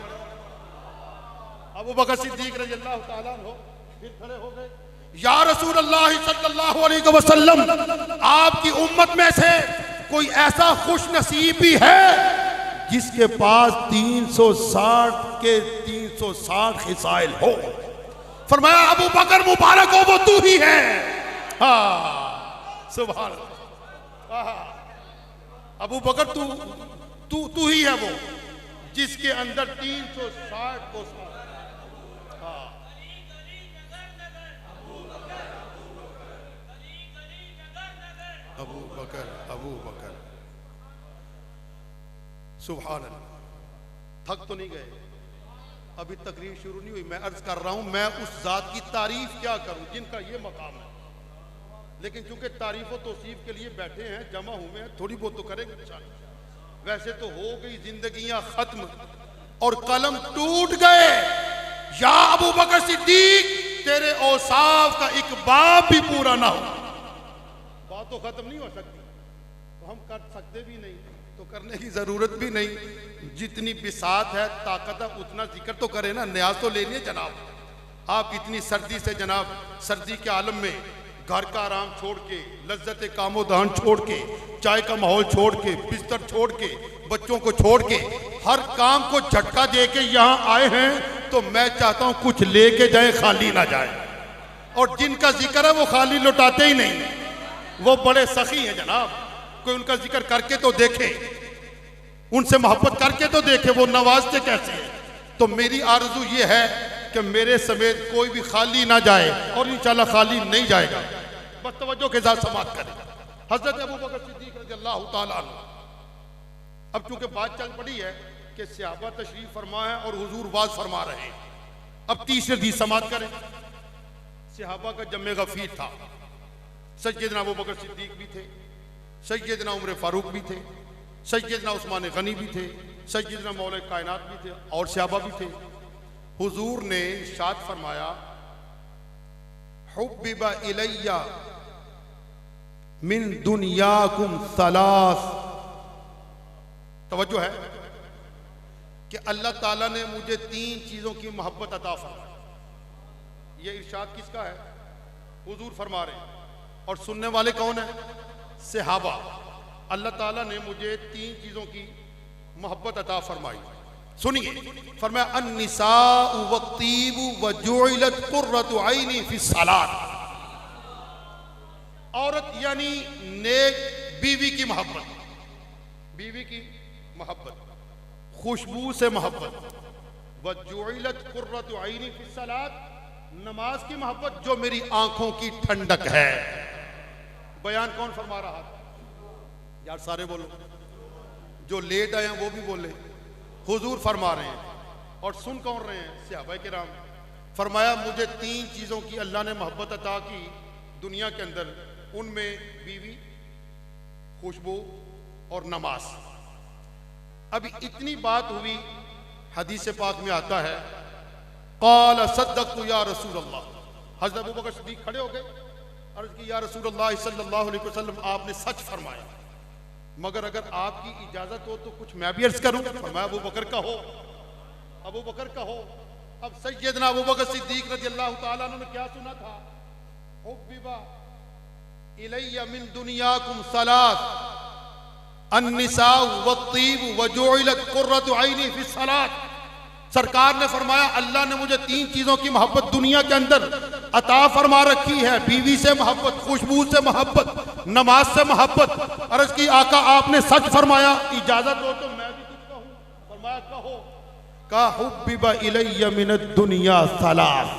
अबू बकर सिद्दीक रज़ी अल्लाह ताला अन्हु फिर खड़े हो गए। या रसूल अल्लाह सल्लल्लाहु अलैहि वसल्लम, आपकी उम्मत में से कोई ऐसा खुश नसीब भी है जिसके पास 360 के 360 खिसाइल हो? फरमाया अबू बकर मुबारक हो, वो तू ही है। हाँ सुभान अल्लाह। अबू बकर तू ही है वो जिसके अंदर 360 को। अबू बकर सुभान अल्लाह। थक तो नहीं गए? अभी तकरीर शुरू नहीं हुई। मैं अर्ज कर रहा हूं, मैं उस जात की तारीफ क्या करूं जिनका ये मकाम है। लेकिन चूंकि तारीफ और तौसीफ के लिए बैठे हैं, जमा हुए हैं, थोड़ी बहुत तो करेंगे इंशाअल्लाह। वैसे तो हो गई जिंदगियां खत्म और कलम टूट गए। या अबू बकर सिद्दीक, तेरे औसाफ का एक बाब भी पूरा ना हो, बात तो खत्म नहीं हो सकती। तो हम कर सकते भी नहीं, तो करने की जरूरत भी नहीं। जितनी बिसात है, ताकत है, उतना जिक्र तो करे ना, न्याज तो लेनी है जनाब। आप इतनी सर्दी से जनाब, सर्दी के आलम में घर का आराम छोड़ के, लज्जत कामो दहन छोड़ के, चाय का माहौल छोड़ के, बिस्तर छोड़ के, बच्चों को छोड़ के, हर काम को झटका दे के यहाँ आए हैं। तो मैं चाहता हूँ कुछ लेके जाए, खाली ना जाए। और जिनका जिक्र है वो खाली लौटाते ही नहीं, वो बड़े सखी हैं जनाब। कोई उनका जिक्र करके तो देखे, उनसे मोहब्बत करके तो देखे, वो नवाजते कैसे हैं। तो मेरी आरज़ू ये है कि मेरे समेत कोई भी खाली ना जाए, और इंशाल्लाह खाली नहीं जाएगा। बस तवज्जो के साथ समाअत करें। हजरत अबू बकर सिद्दीक रज़ी अल्लाह ताला अन्हु। अब चूंकि बात चल पड़ी है कि सहाबा तशरीफ फरमा है और हुजूर वाज फरमा रहे हैं, अब तीसरे दी समाअत करें। सहाबा का जम्मे गफीर था। सैयदना अबू बकर सिद्दीक भी थे, सैयदना उमर फारूक भी थे, सैयदना उस्मान गनी भी थे, सैयदना मौला कायनात भी थे, और सहाबा भी थे। हुजूर ने इरशाद फरमाया, हुब्बिबा इलैया मिन दुनियाकुम सलास। तवज्जो है कि अल्लाह ताला ने मुझे 3 चीजों की मोहब्बत अता फरमाई। ये इरशाद किसका है? हुजूर फरमा रहे हैं। और सुनने वाले कौन है? सहाबा। अल्लाह ताला ने मुझे 3 चीजों की मोहब्बत अता फरमाई। सुनिए, फरमाया अन्निसाउ वत्तीबु वजुइलत कुर्रतु ऐनी फी सलात। औरत यानी नेक बीवी की मोहब्बत, बीवी की मोहब्बत, खुशबू से मोहब्बत। वजुइलत कुर्रतु ऐनी फी सलात, नमाज की मोहब्बत जो मेरी आंखों की ठंडक है। बयान कौन फरमा रहा था? यार सारे बोलो, जो लेट आए हैं वो भी बोले। हुजूर फरमा रहे हैं और सुन कौन रहे हैं? सहाबा किराम। फरमाया मुझे 3 चीजों की अल्लाह ने मोहब्बत अता की दुनिया के अंदर, उनमें बीवी, खुशबू और नमाज। अभी इतनी बात हुई, हदीस पाक में आता है, क़ाल सद्दक़्तु या रसूल अल्लाह। हज़रत अबू बकर सिद्दीक़ खड़े हो गए, अर्ज़ की या रसूल अल्लाह सल्लल्लाहु अलैहि वसल्लम, आपने सच फरमाया, मगर अगर आपकी इजाज़त हो तो कुछ मैं भी अर्ज़ करूँ। फरमाया अबू बकर कहो, अबू बकर कहो। अब सैयदना अबू बकर सिद्दीक़ रज़ियल्लाहु ताला अन्हु ने क्या सुना था, हुब्बिबा इलैया मिन दुनियाकुम सलास अन्निसाउ वत्तीब वजुइलत कुर्रतु ऐनी फिस सलात। सरकार ने फरमाया अल्लाह ने मुझे 3 चीजों की मोहब्बत दुनिया के अंदर अता फरमा रखी है, बीवी से मोहब्बत, खुशबू से मोहब्बत, नमाज से मोहब्बत। अर्ज की आका आपने सच फरमाया, इजाजत हो तो मैं भी कुछ कहूं। फरमाया कहो। का हुब्बिबा इलैया मिनद दुनिया सलास।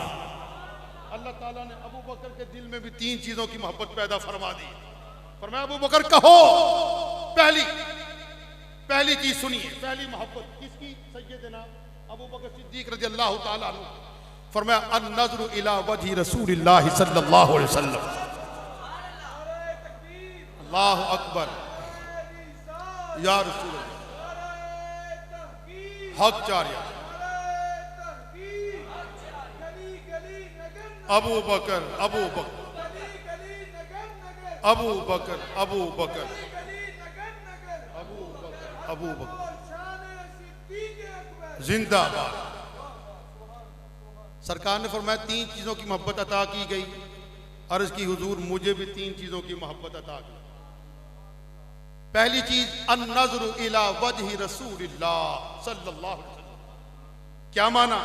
अल्लाह ताला ने अबू बकर के दिल में भी 3 चीजों की मोहब्बत पैदा फरमा दी। फरमाया अबू बकर कहो। पहली चीज सुनिए, पहली मोहब्बत किसकी? सैयदना अबू बकर सिद्दीक रज़ियल्लाहु ताला अन्हु। फरमाया अन-नज़्रु इला वजहि रसूलिल्लाह सल्लल्लाहु अलैहि वसल्लम। अल्लाहु अकबर। या रसूल हक चारिया। अबू बकर अबू बकर अबू बकर अबू बकर अबू बकर जिंदाबाद। सरकार ने फरमाया 3 चीजों की मोहब्बत अता की गई। अर्ज की हुजूर मुझे भी 3 चीजों की मोहब्बत अता की। पहली चीज अन-नज़्रु इला वजहि रसूलिल्लाह सल्लल्लाहु अलैहि वसल्लम। क्या माना?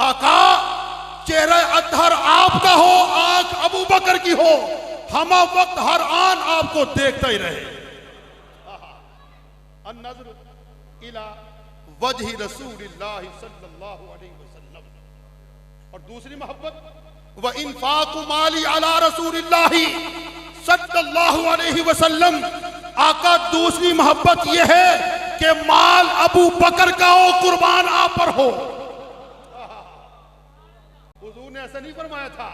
आका चेहरा अतहर आपका हो, आंख अबू बकर की हो, हमा वक्त हर आन आपको देखता ही रहे। अन-नज़्रु इला वजहि रसूलिल्लाह सल्लल्लाहु अलैहि वसल्लम। और दूसरी मोहब्बत व इन्फाकु माली अला रसूलिल्लाह सल्लल्लाहु अलैहि वसल्लम। आका दूसरी मोहब्बत यह है कि माल अबू बकर का हो, कुर्बान आप पर हो। हुजूर ने ऐसा नहीं फरमाया था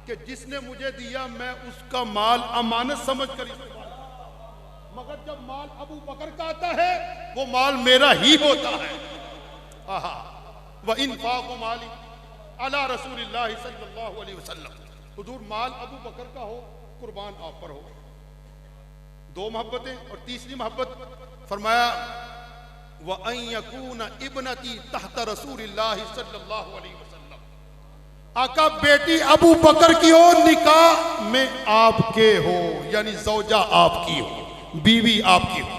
कि जिसने मुझे दिया मैं उसका माल अमानत समझ कर इस्तेमाल, मगर जब माल अबू बकर का आता है वो माल मेरा ही होता है। व इन्फाकु माली अला रसूलिल्लाह सल्लल्लाहु अलैहि वसल्लम। हुजूर माल अबू बकर का हो, कुर्बान आप पर हो। 2 मोहब्बतें। और तीसरी मोहब्बत फरमाया व अन यकून इब्नती तहत रसूलिल्लाह सल्लल्लाहु अलैहि वसल्लम। आका बेटी अबू बकर की हो, निकाह में आपके हो, यानी ज़ौजा आपकी हो, बीवी आपकी हो।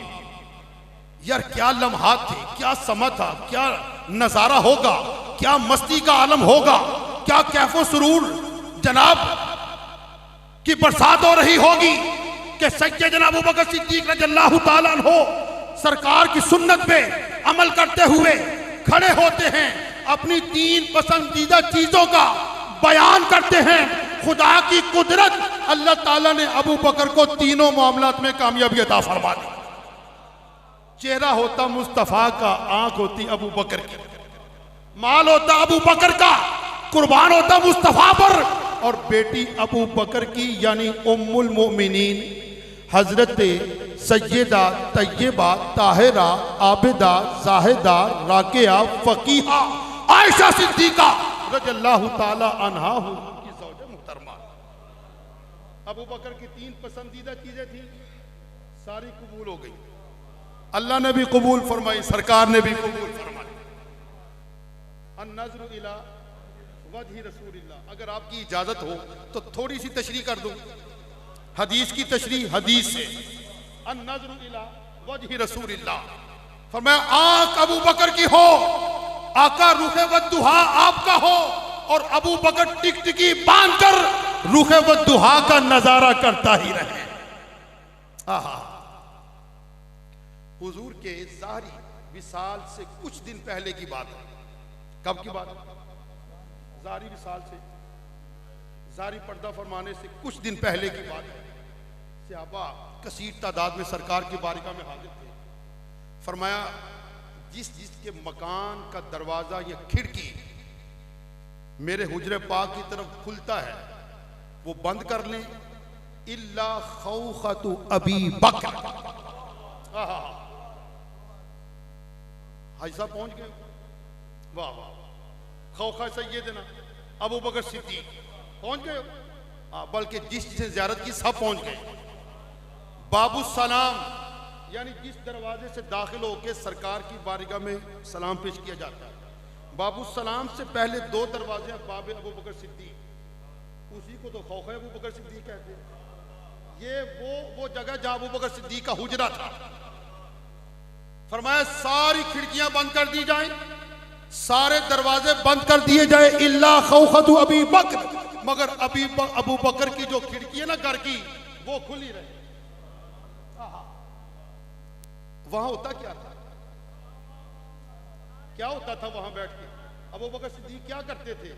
यार क्या लम्हात थे, क्या समा था, क्या नजारा होगा, क्या मस्ती का आलम होगा, क्या कैफो सुरूर जनाब की बरसात हो रही होगी कि सैयदना अबू बकर सिद्दीक रज़ियल्लाहु ताला अन्हु सरकार की सुन्नत पे अमल करते हुए खड़े होते हैं, अपनी 3 पसंदीदा चीजों का बयान करते हैं। खुदा की कुदरत, अल्लाह ताला ने अबू बकर को तीनों मामलात में कामयाबी अता फरमा दी। चेहरा होता मुस्तफा का, आंख होती अबू बकर की, माल होता अबू बकर का, कुर्बान होता मुस्तफा पर। और बेटी अबू बकर की यानी उम्मुल मोमिनीन हजरत सैयदा तैयबा ताहिरा आबिदा जाहिदा राकिया फकीहा आयशा सिद्दीका रज़ियल्लाहु ताला अन्हा की ज़ौजा मुहतरमा। अबू बकर की 3 पसंदीदा चीजें थी, सारी कबूल हो गई। अल्लाह ने भी कबूल फरमाई, सरकार ने भी कबूल फरमाई। अन-नज़्रु इला वजहि रसूलिल्लाह। अगर आपकी इजाजत हो तो थोड़ी सी तशरीह कर दूं, हदीस की तशरीह हदीस से। अन-नज़्रु इला वजहि रसूलिल्लाह। फरमाया आंख अबू बकर की हो, आका रुखे वद्दुहा आपका हो, और अबू बकर टिकटिकी बांधकर रुखे वद्दुहा का नजारा करता ही रहे। हुजूर के ज़ाहरी विसाल से कुछ दिन पहले की बात है। कब की बात? ज़ाहरी विसाल से, ज़ाहरी पर्दा फरमाने से कुछ दिन पहले की बात है। सहाबा कसीर तादाद में सरकार की बारगाह में हाजिर थे। फरमाया जिस जिसके मकान का दरवाजा या खिड़की मेरे हुजरे पाक की तरफ खुलता है वो बंद कर लें, इल्ला खौखतु अबी बकर। हाजी साहब पहुंच गए। वाह वाह, खौखा सैयदना अबू बकर सिद्दीक पहुंच गए। बल्कि जिसने ज़ियारत की सब पहुंच गए। बाबू सलाम यानी जिस दरवाजे से दाखिल होकर सरकार की बारगाह में सलाम पेश किया जाता है, बाबू सलाम से पहले दो दरवाजे हैं, बाब अबू बकर सिद्दीक, उसी को तो खौफ अबू बकर सिद्दीक कहते हैं। ये वो जगह जहां अबू बकर सिद्दीक का हुजरा था। फरमाया सारी खिड़कियां बंद कर दी जाएं, सारे दरवाजे बंद कर दिए जाए, इल्ला खौखतु अबी बकर, मगर अबू बकर की जो खिड़की है ना घर की, वो खुली रहे। वहां होता क्या था, क्या होता था वहां बैठ के? अबू बकर सिद्दीक क्या करते थे?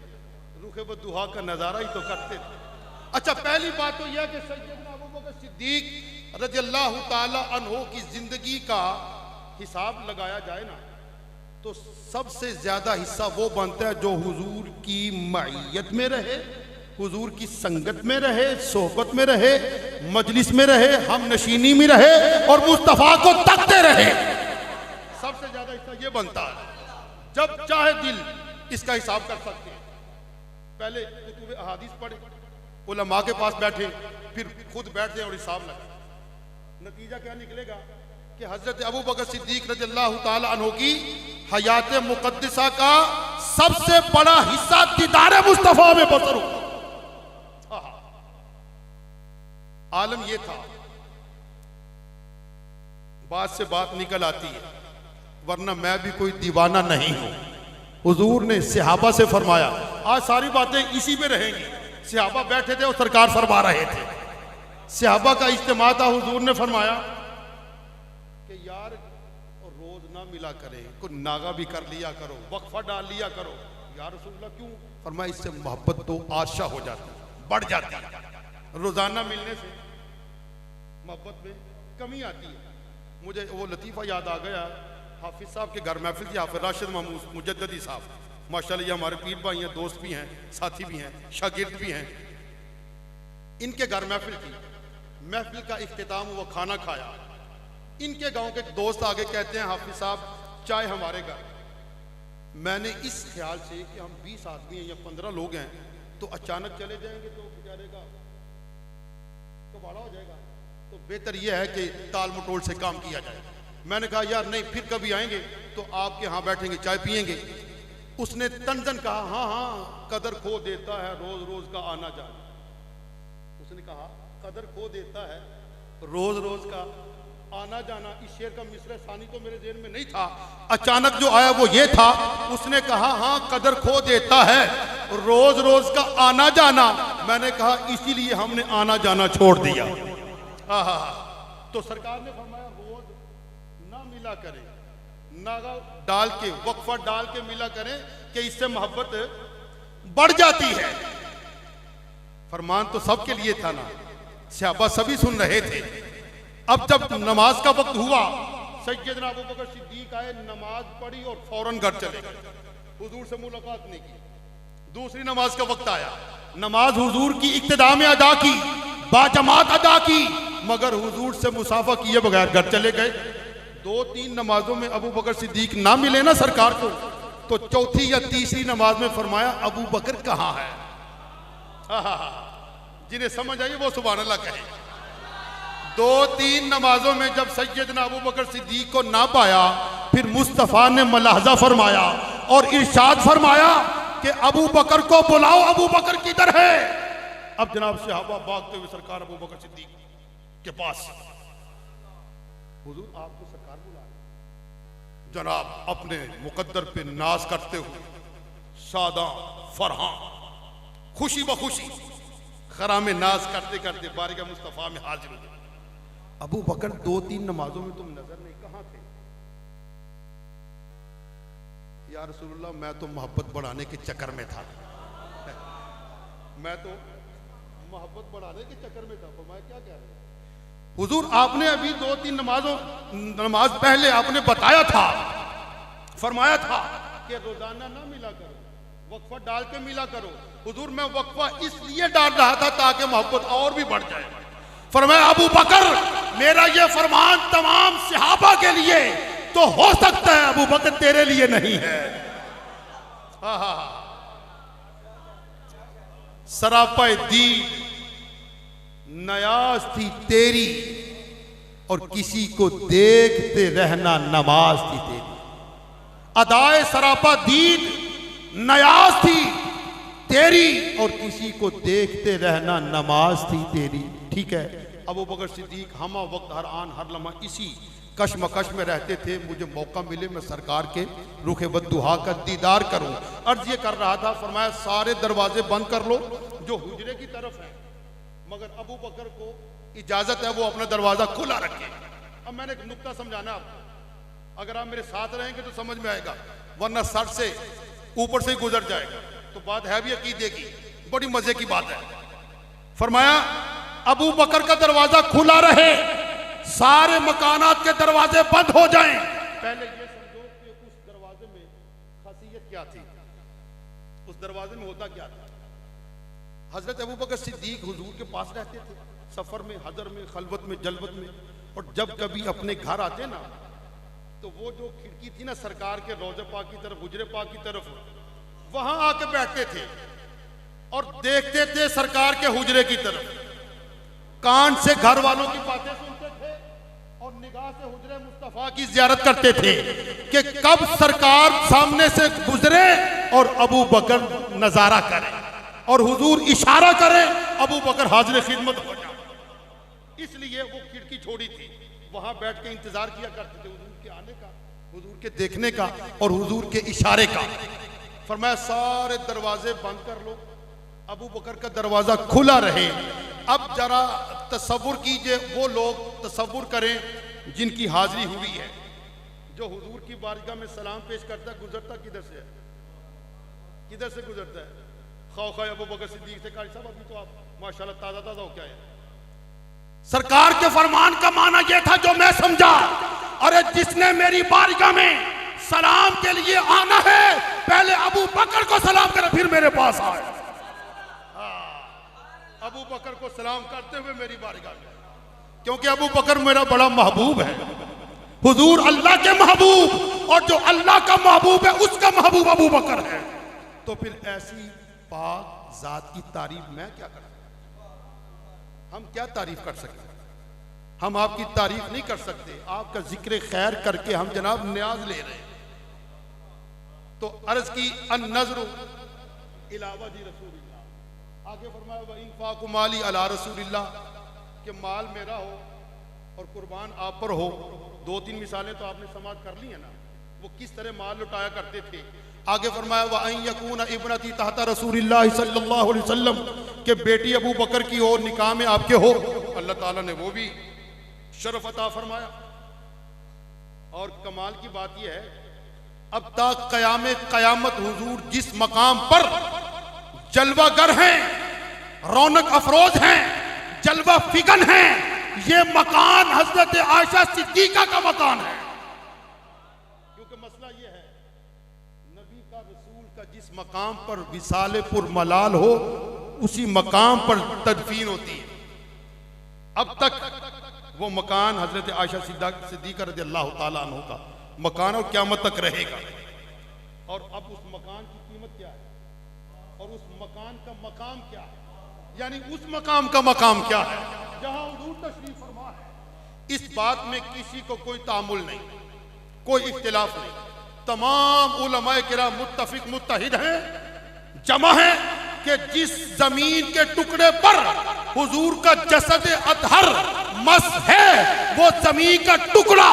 रूखे बदुहा का नजारा ही तो करते थे। अच्छा, पहली बात तो यह कि सैयदना अबू बकर सिद्दीक रज़ियल्लाहु ताला अन्हु की जिंदगी का हिसाब लगाया जाए ना, तो सबसे ज्यादा हिस्सा वो बनता है जो हुजूर की मईयत में रहे, हुजूर की संगत में रहे, सोहबत में रहे, मजलिस में रहे, हम नशीनी में रहे और मुस्तफा को तकते रहे। सबसे ज्यादा हिस्सा ये बनता है। जब चाहे दिल इसका हिसाब कर सकते हैं। पहले कुतुब अहादीस पढ़े, उलमा के पास बैठे, फिर खुद बैठ जाए और हिसाब लगे। नतीजा क्या निकलेगा कि हजरत अबू बकर सिद्दीक रज़ियल्लाहु ताला अन्हु की हयात मुक़द्दसा का सबसे बड़ा हिस्सा दीदार मुस्तफा में बसर हुआ। आलम ये था, बात से बात निकल आती है, वरना मैं भी कोई दीवाना नहीं हूं। हुजूर ने सहाबा से फरमाया, आज सारी बातें इसी में रहेंगी। सहाबा बैठे थे और सरकार फरमा रहे थे। सहाबा का इज्तिमा था। हुजूर ने फरमाया कि यार रोज ना मिला करें, कोई नागा भी कर लिया करो, वक्फा डाल लिया करो। यार रसूलुल्लाह क्यों? फरमाया इससे मोहब्बत तो आशा हो जाती, बढ़ जाती है। रोजाना मिलने से मोहब्बत में कमी आती है। मुझे वो लतीफ़ा याद आ गया, हाफिज साहब के घर महफिल थी, हाफिज राशिद महमूद मुजद्ददी साहब, माशाल्लाह ये हमारे पीर भाई हैं, दोस्त भी हैं, साथी भी हैं, शागिर्द भी हैं। इनके घर महफिल थी, महफिल का इख्तिताम हुआ, खाना खाया। इनके गांव के दोस्त आगे कहते हैं, हाफिज साहब चाय हमारे घर। मैंने इस ख्याल से कि हम 20 आदमी हैं या 15 लोग हैं, तो अचानक चले जाएंगे तो बेचारे का कबाड़ा हो जाएगा, तो बेहतर यह है कि ताल मटोल से काम किया जाए। मैंने कहा यार नहीं, फिर कभी आएंगे तो आपके यहाँ बैठेंगे, चाय पियेंगे। उसने तंजन कहा, हाँ हाँ कदर खो देता है रोज रोज का आना जाना। उसने कहा कदर खो देता है रोज रोज का आना जाना। इस शेर का मिसरा सानी तो मेरे जेहन में नहीं था, अचानक जो आया वो ये था। उसने कहा हाँ कदर खो देता है रोज रोज का आना जाना। मैंने कहा इसीलिए हमने आना जाना छोड़ दिया। तो सरकार ने फरमाया रोज ना मिला करें, नागा डाल के, वक्फा डाल के मिला करें कि इससे मोहब्बत बढ़ जाती है। फरमान तो सबके लिए था ना, सहाबा सभी सुन रहे थे। अब जब नमाज का वक्त हुआ, सैयदना अबू बकर सिद्दीक आए, नमाज पढ़ी और फौरन घर चले गए, हुजूर से मुलाकात नहीं की। दूसरी नमाज का वक्त आया, नमाज हुजूर की इक्तिदा में अदा की, बाजमात अदा की, मगर हुजूर से मुसाफा किए बगैर घर चले गए। 2-3 नमाजों में अबू बकर सिद्दीक ना मिले ना सरकार को, तो चौथी या तीसरी नमाज में फरमाया अबू बकर कहाँ है? जिन्हें समझ आई वो सुभान अल्लाह कहे। 2-3 नमाजों में जब सैयदना अबू बकर सिद्दीक को ना पाया, फिर मुस्तफा ने मलाहजा फरमाया और इरशाद फरमाया कि अबू बकर को बुलाओ, अबू बकर किधर है? अब जनाब सहाबा भागते हुए सरकार अबू बकर सिद्दीक के पास, हुजूर आपको सरकार बुला रहे। जनाब अपने मुकद्दर पे नाज करते हुए, सादा फरहां, खुशी बखुशी खरा में नाज करते करते बारगाह मुस्तफा में हाजिर हुए। अबू बकर 2-3 नमाजों में तुम नजर नहीं, कहां थे? या रसूलुल्लाह मैं तो मोहब्बत बढ़ाने के चक्कर में था, मैं तो मोहब्बत बढ़ाने के चक्कर में था। फरमाया क्या कह रहे हैं? हुजूर आपने अभी 2-3 नमाज पहले आपने बताया था, फरमाया था कि रोजाना ना मिला करो, वक्फा डाल के मिला करो। हुजूर मैं वक्फा इसलिए डाल रहा था ताकि मोहब्बत और भी बढ़ जाए। फरमाया अबू बकर मेरा ये फरमान तमाम सहाबा के लिए तो हो सकता है, अबू बकर तेरे लिए नहीं है। हाँ हाँ हाँ, सरापा दीद नयाज थी तेरी और किसी को देखते रहना नमाज थी तेरी। अदाए सरापा दीद नयाज थी तेरी और किसी को देखते रहना नमाज थी तेरी। ठीक है, अबू बकर सिद्दीक हमा वक्त हर आन हर लम्हा इसी कशमकश में रहते थे, मुझे मौका मिले मैं सरकार के रुखे बद्दुहा का दीदार करूं। अर्ज ये कर रहा था, फरमाया सारे दरवाजे बंद कर लो जो हुजरे की तरफ है, मगर अबू बकर को इजाजत है वो अपना दरवाजा खुला रखे। अब मैंने एक नुक्ता समझाना आपको, अगर आप मेरे साथ रहेंगे तो समझ में आएगा, वरना सर से ऊपर से ही गुजर जाएगा। तो बात है भी अकीदे की, बड़ी मजे की बात है। फरमाया अबू बकर का दरवाजा खुला रहे, सारे मकानात के दरवाजे बंद हो जाएं। पहले ये समझो कि उस दरवाजे में खासियत क्या थी, उस दरवाजे में होता क्या था। हजरत अबू बकर सिद्दीक हुजूर के पास रहते थे, सफर में, हजर में, खलवत में, जलवत में, और जब कभी अपने घर आते ना तो वो जो खिड़की थी ना सरकार के रोज़े पाक की तरफ, हुजरे पाक की तरफ, वहां आके बैठते थे और देखते थे सरकार के हुजरे की तरफ, कान से घर वालों की बातें सुनते थे और निगाह से हुजरे मुस्तफा की जियारत करते थे कि कब सरकार सामने से गुजरे और अबू बकर नजारा करे और हुजूर इशारा करे, अबू बकर हाजिर खिदमत हो जाए। इसलिए वो खिड़की छोड़ी थी, वहां बैठ के इंतजार किया करते थे हुजूर के आने का, हुजूर के देखने का और हुजूर के इशारे का। फरमाया सारे दरवाजे बंद कर लो, अबू बकर का दरवाजा खुला रहे। अब जरा तसव्वुर कीजिए, वो लोग तसव्वुर करें जिनकी हाजिरी हुई है, जो हुजूर की बारगाह में सलाम पेश करता है, गुजरता किधर से है, किधर से गुजरता है? खौखा अबू बकर सिद्दीक से, कारी साहब अभी तो आप माशाल्लाह ताजा ताजा हो क्या है। सरकार के फरमान का माना यह था जो मैं समझा, अरे जिसने मेरी बारगाह में सलाम के लिए आना है पहले अबू बकर को सलाम करे फिर मेरे पास आए। अबू बकर को सलाम करते हुए मेरी बारगाह में, क्योंकि अबू बकर मेरा बड़ा महबूब है, हुजूर अल्लाह के महबूब, और जो अल्लाह का महबूब है उसका महबूब अबू बकर है। तो फिर ऐसी पाक जात की तारीफ मैं क्या कर सकता, हम क्या तारीफ कर सकते, हम आपकी तारीफ नहीं कर सकते। आपका जिक्र खैर करके हम जनाब न्याज ले रहे हैं। तो अर्ज की अन नजर इला वजी रसूलिल्लाह, आगे फरमाया व इंफाकु माली अला रसूलिल्लाह, कि माल मेरा हो और कुर्बान आप पर हो। दो तीन मिसालें तो आपने समाप्त कर ली है ना, वो किस तरह माल लुटाया करते थे। आगे फरमाया व अन यकून इब्नती तहता रसूलिल्लाह सल्लल्लाहु अलैहि वसल्लम, के बेटी अबू बकर की हो, निकाह में आपके हो। अल्लाह ताला ने वो भी शरफ अता फरमाया। और कमाल की बात यह है, अब तक कयामत हुजूर जिस मकाम पर जलवागर हैं, रौनक अफरोज हैं, जलवा फिगन हैं, ये मकान हजरत आयशा सिद्दीका का मकान है। क्योंकि मसला ये है, नबी का रसूल का जिस मकाम पर विसाले पुरमलाल हो उसी मकाम पर तदफीन होती है। अब तक वो मकान हजरत आयशा सिद्दीका रज़ी अल्लाह ताला अन्हा का मकान और क़यामत तक रहेगा। और अब उस मकान की कीमत क्या है और उस मकान का मकाम क्या है, यानी उस मकाम का मकाम क्या है जहां हुजूर तशरीफ फरमा है। इस बात में किसी को कोई तामुल नहीं, कोई इख्तिलाफ नहीं, तमाम उलमाए किराम मुत्तफिक मुत्तहिद हैं, जमा है कि जिस जमीन के टुकड़े पर हुजूर का जसद अतहर मस है वो जमीन का टुकड़ा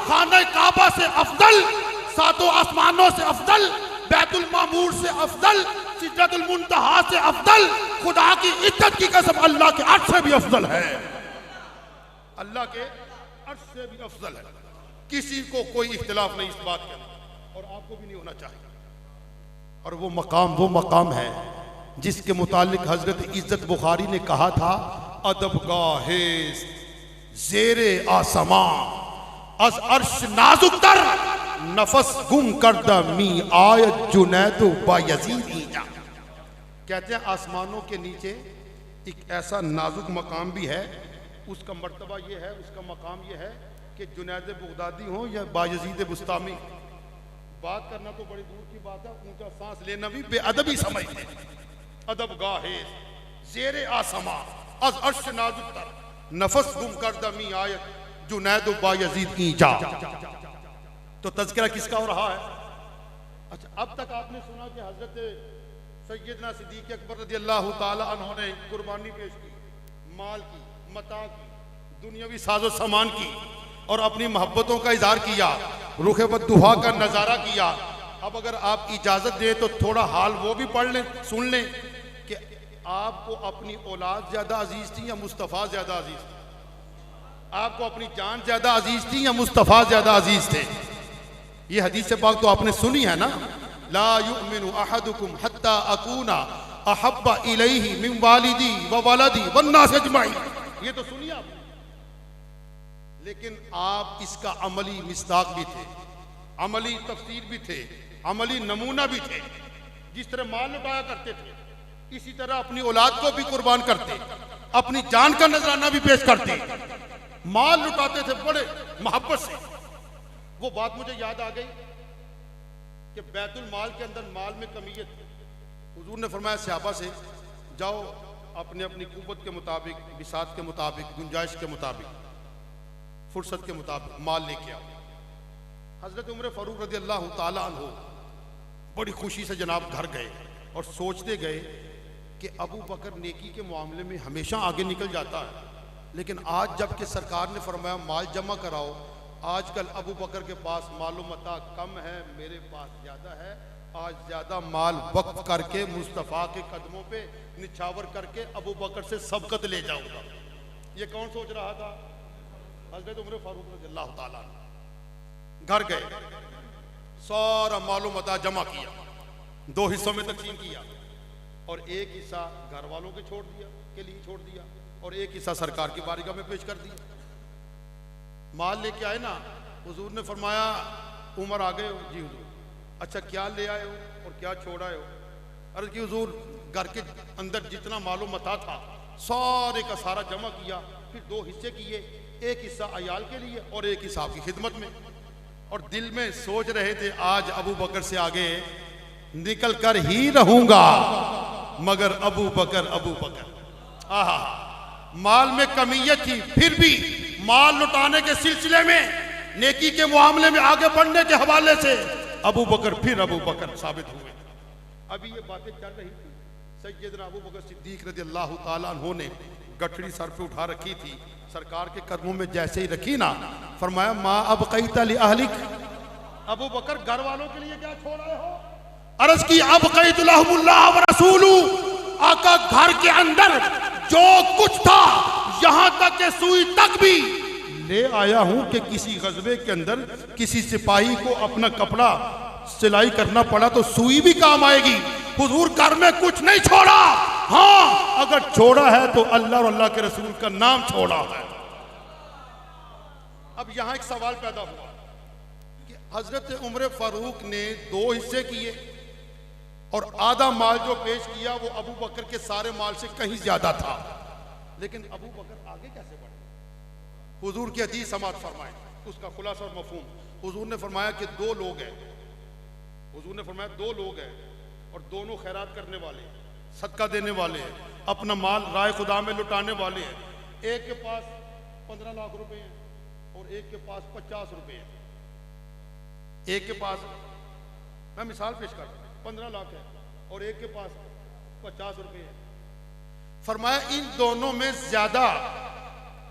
खाने काबा से अफजल, सातों आसमानों से अफजल, बैतुल मामूर से अफजल, सिदरतुल मुंतहा से अफजल, खुदा की इज्जत की कसम अल्लाह के अर्श से भी अफजल है, अल्लाह के अर्श से भी अफजल है। किसी को कोई इख्तिलाफ नहीं इस बात का, और आपको भी नहीं होना चाहिए। और वो मकाम है जिसके मुतालिक हजरत इज्जत बुखारी ने कहा था, अदबगाहे ज़ेरे आसमां अज अर्श नाजुक-तर नफस गुम करदा मी आयत जुनैदो बायजीद ईजा। कहते हैं आसमानों के नीचे एक ऐसा नाजुक मकाम भी है, उसका मर्तबा ये है, उसका मकाम ये है कि जुनैद बगदादी हो या बायजीद बुस्तामी, बात करना तो बड़ी दूर की बात है, ऊंचा सांस लेना भी बेअदबी समझते हैं। अदब गाहे जेरे आसमा अज अर्श नाजुतर नफस गुम कर दमी आयत जुनैद बायजीद की जा। तो तज़किरा किसका हो रहा है? अच्छा, अब तक आपने सुना कि हजरत सैयदना सिद्दीक़ अकबर रज़ी अल्लाह ताला अन्हु ने कुर्बानी पेश की, माल की, मता की, दुनियावी साजो सामान की, और अपनी मोहब्बतों का इजहार किया, रुख बद्दुहा का नज़ारा किया। अब अगर आप इजाज़त दें तो थोड़ा हाल वो भी पढ़ लें, सुन लें कि आपको अपनी औलाद ज़्यादा अजीज़ थी या मुस्तफ़ा ज़्यादा अजीज़ थी? आपको अपनी जान ज़्यादा अजीज़ थी या मुस्तफ़ा ज़्यादा अजीज़ थे? ये हदीस पाक तो आपने सुनी है ना, ला युमिनु अहदुकुम हत्ता अकूना अहब्बा इलैहि मिन वालिदी व वलदी वन्नास अजमाइन। ये तो सुनिए आपने, लेकिन आप इसका अमली मिस्दाक भी थे, अमली तफसीर भी थे, अमली नमूना भी थे। जिस तरह माल लुटाया करते थे, इसी तरह अपनी औलाद को भी कुर्बान करते, अपनी जान का नजराना भी पेश करते, माल लुटाते थे बड़े मोहब्बत से। वो बात मुझे याद आ गई कि बैतुल माल के अंदर माल में कमियत थी। हुजूर ने फरमाया सहाबा से, जाओ अपने अपनी कुव्वत के मुताबिक, बिसात के मुताबिक, गुंजाइश के मुताबिक, फुर्सत के मुताबिक माल लेके आओ। हजरत उमर फारूक रज़ी अल्लाह ताला अन्हु बड़ी खुशी से जनाब घर गए और सोचते गए कि अबू बकर नेकी के मामले में हमेशा आगे निकल जाता है, लेकिन आज जबकि सरकार ने फरमाया माल जमा कराओ, आजकल अबू बकर के पास मालूमता कम है, मेरे पास ज़्यादा है। आज ज़्यादा माल वक्फ करके मुस्तफ़ा के कदमों पे निछावर करके अबू बकर से सबकत ले जाऊंगा। ये कौन सोच रहा था? हज़रत उमर फारूक रज़ी अल्लाह ताला घर गए, सारा मालूमता जमा किया, 2 हिस्सों में तकसीम किया, और एक हिस्सा घर वालों के लिए छोड़ दिया और एक हिस्सा सरकार की बारगाह में पेश कर दिया। माल लेके आए ना, हुजूर ने फरमाया उमर आ गए हो? जी हुजूर। अच्छा, क्या ले आए हो और क्या छोड़ आए हो? अर्ज़ की हुजूर, घर के अंदर जितना मालूम मता था सारे का सारा जमा किया, फिर 2 हिस्से किए, एक हिस्सा अयाल के लिए और एक हिस्सा आपकी खिदमत में। और दिल में सोच रहे थे आज अबू बकर से आगे निकल कर ही रहूंगा, मगर अबू बकर आहा, माल में कमियत थी, फिर भी माल लुटाने के सिलसिले में, नेकी के मामले में आगे बढ़ने के हवाले से अबू बकर साबित हुए। अभी ये बातें चल रही थी, सैयदना अबू बकर सिद्दीक रज़ी अल्लाह ताला अन्हु ने गठड़ी सर पे उठा रखी थी, सरकार के कदमों में जैसे ही रखी ना, फरमाया माँ अब कैता ली अहलिक, अबू बकर घर वालों के लिए क्या छोड़ आए हो? अर्ज की अब कैतुल्लाह व रसूलू, आका घर के अंदर जो कुछ था यहां तक के सुई तक भी ले आया हूं कि किसी गजबे के अंदर किसी सिपाही को अपना कपड़ा सिलाई करना पड़ा तो सुई भी काम आएगी। हुजूर घर में कुछ नहीं छोड़ा, हाँ अगर छोड़ा है तो अल्लाह और अल्लाह के रसूल का नाम छोड़ा है। अब यहां एक सवाल पैदा हुआ कि हजरत उमर फारूक ने 2 हिस्से किए और आधा माल जो पेश किया वो अबू बकर के सारे माल से कहीं ज्यादा था, लेकिन अबू बकर आगे कैसे बढ़े? हुजूर की हदीस समात फरमाए, उसका खुलासा और मफहूम। हुजूर ने फरमाया कि 2 लोग हैं, हुजूर ने फरमाया 2 लोग हैं और दोनों खैरात करने वाले, सदका देने वाले हैं, अपना माल राय खुदा में लुटाने वाले हैं। एक के पास 15 लाख रुपए हैं और एक के पास 50 रुपए हैं। एक के पास, मैं मिसाल पेश कर रहा हूं, 15 लाख है और एक के पास 50 रुपए है। फरमाया इन दोनों में ज्यादा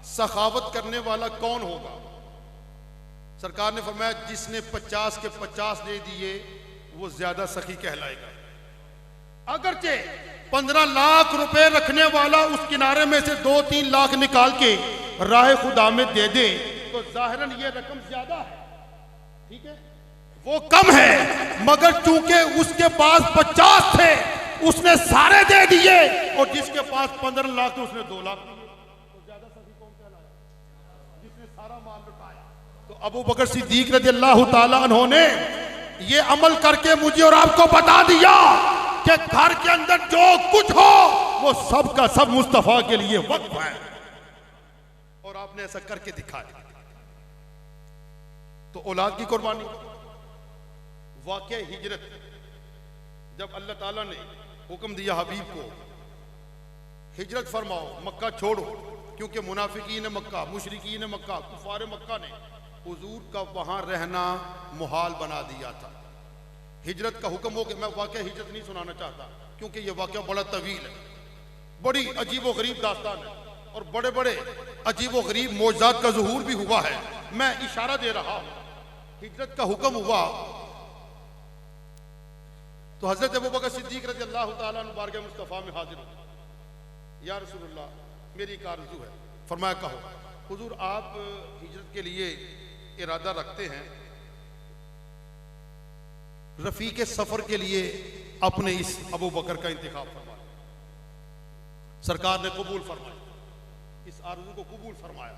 सखावत करने वाला कौन होगा? सरकार ने फरमाया जिसने 50 के 50 दे दिए वो ज्यादा सखी कहलाएगा। अगरचे 15 लाख रुपए रखने वाला उस किनारे में से 2-3 लाख निकाल के राह खुदा में दे दे तो जाहिरन ये रकम ज्यादा है, ठीक है, वो कम है, मगर चूंकि उसके पास 50 थे उसने सारे दे दिए और जिसके पास 15 लाख थे उसने 2 लाख दिए, तो ज्यादा सही कौन कहलाया? जिसने सारा माल लुटाया। तो अबू बकर सिद्दीक रज़ी अल्लाह ताला अन्हु ने ये अमल करके मुझे और आपको बता दिया कि घर के अंदर जो कुछ हो वो सब का सब मुस्तफा के लिए वक्फ है, और आपने ऐसा करके दिखाया। तो औलाद की कुर्बानी, वाक़या हिजरत, जब अल्लाह ताला ने हुक्म दिया हबीब को हिजरत फरमाओ, मक्का छोड़ो, क्योंकि मुनाफिकीन मक्का, मुशरिकीन मक्का, कुफार मक्का ने हुजूर का वहाँ रहना मुहाल बना दिया था। हिजरत का हुक्म हो गया। मैं वाक़या हिजरत नहीं सुनाना चाहता क्योंकि ये वाक़या बड़ा तवील है, बड़ी अजीब व गरीब दास्तान है और बड़े बड़े अजीब व गरीब मौजज़ात का ज़ुहूर भी हुआ है। मैं इशारा दे रहा हूँ। हिजरत का हुक्म हुआ तो हज़रत अबू बकर सिद्दीक़ रज़ी अल्लाह ताला अन्हु बारगाह मुस्तफ़ा में हाजिर हो। या रसूलल्लाह, मेरी एक आरज़ू है। फरमाया कहो। हुजूर, आप हिजरत के लिए इरादा रखते हैं, रफ़ीक़े सफ़र के लिए अपने इस अबू बकर का इंतखाब फरमाया। सरकार ने कबूल फरमाया, इस आरज़ू को कबूल फरमाया।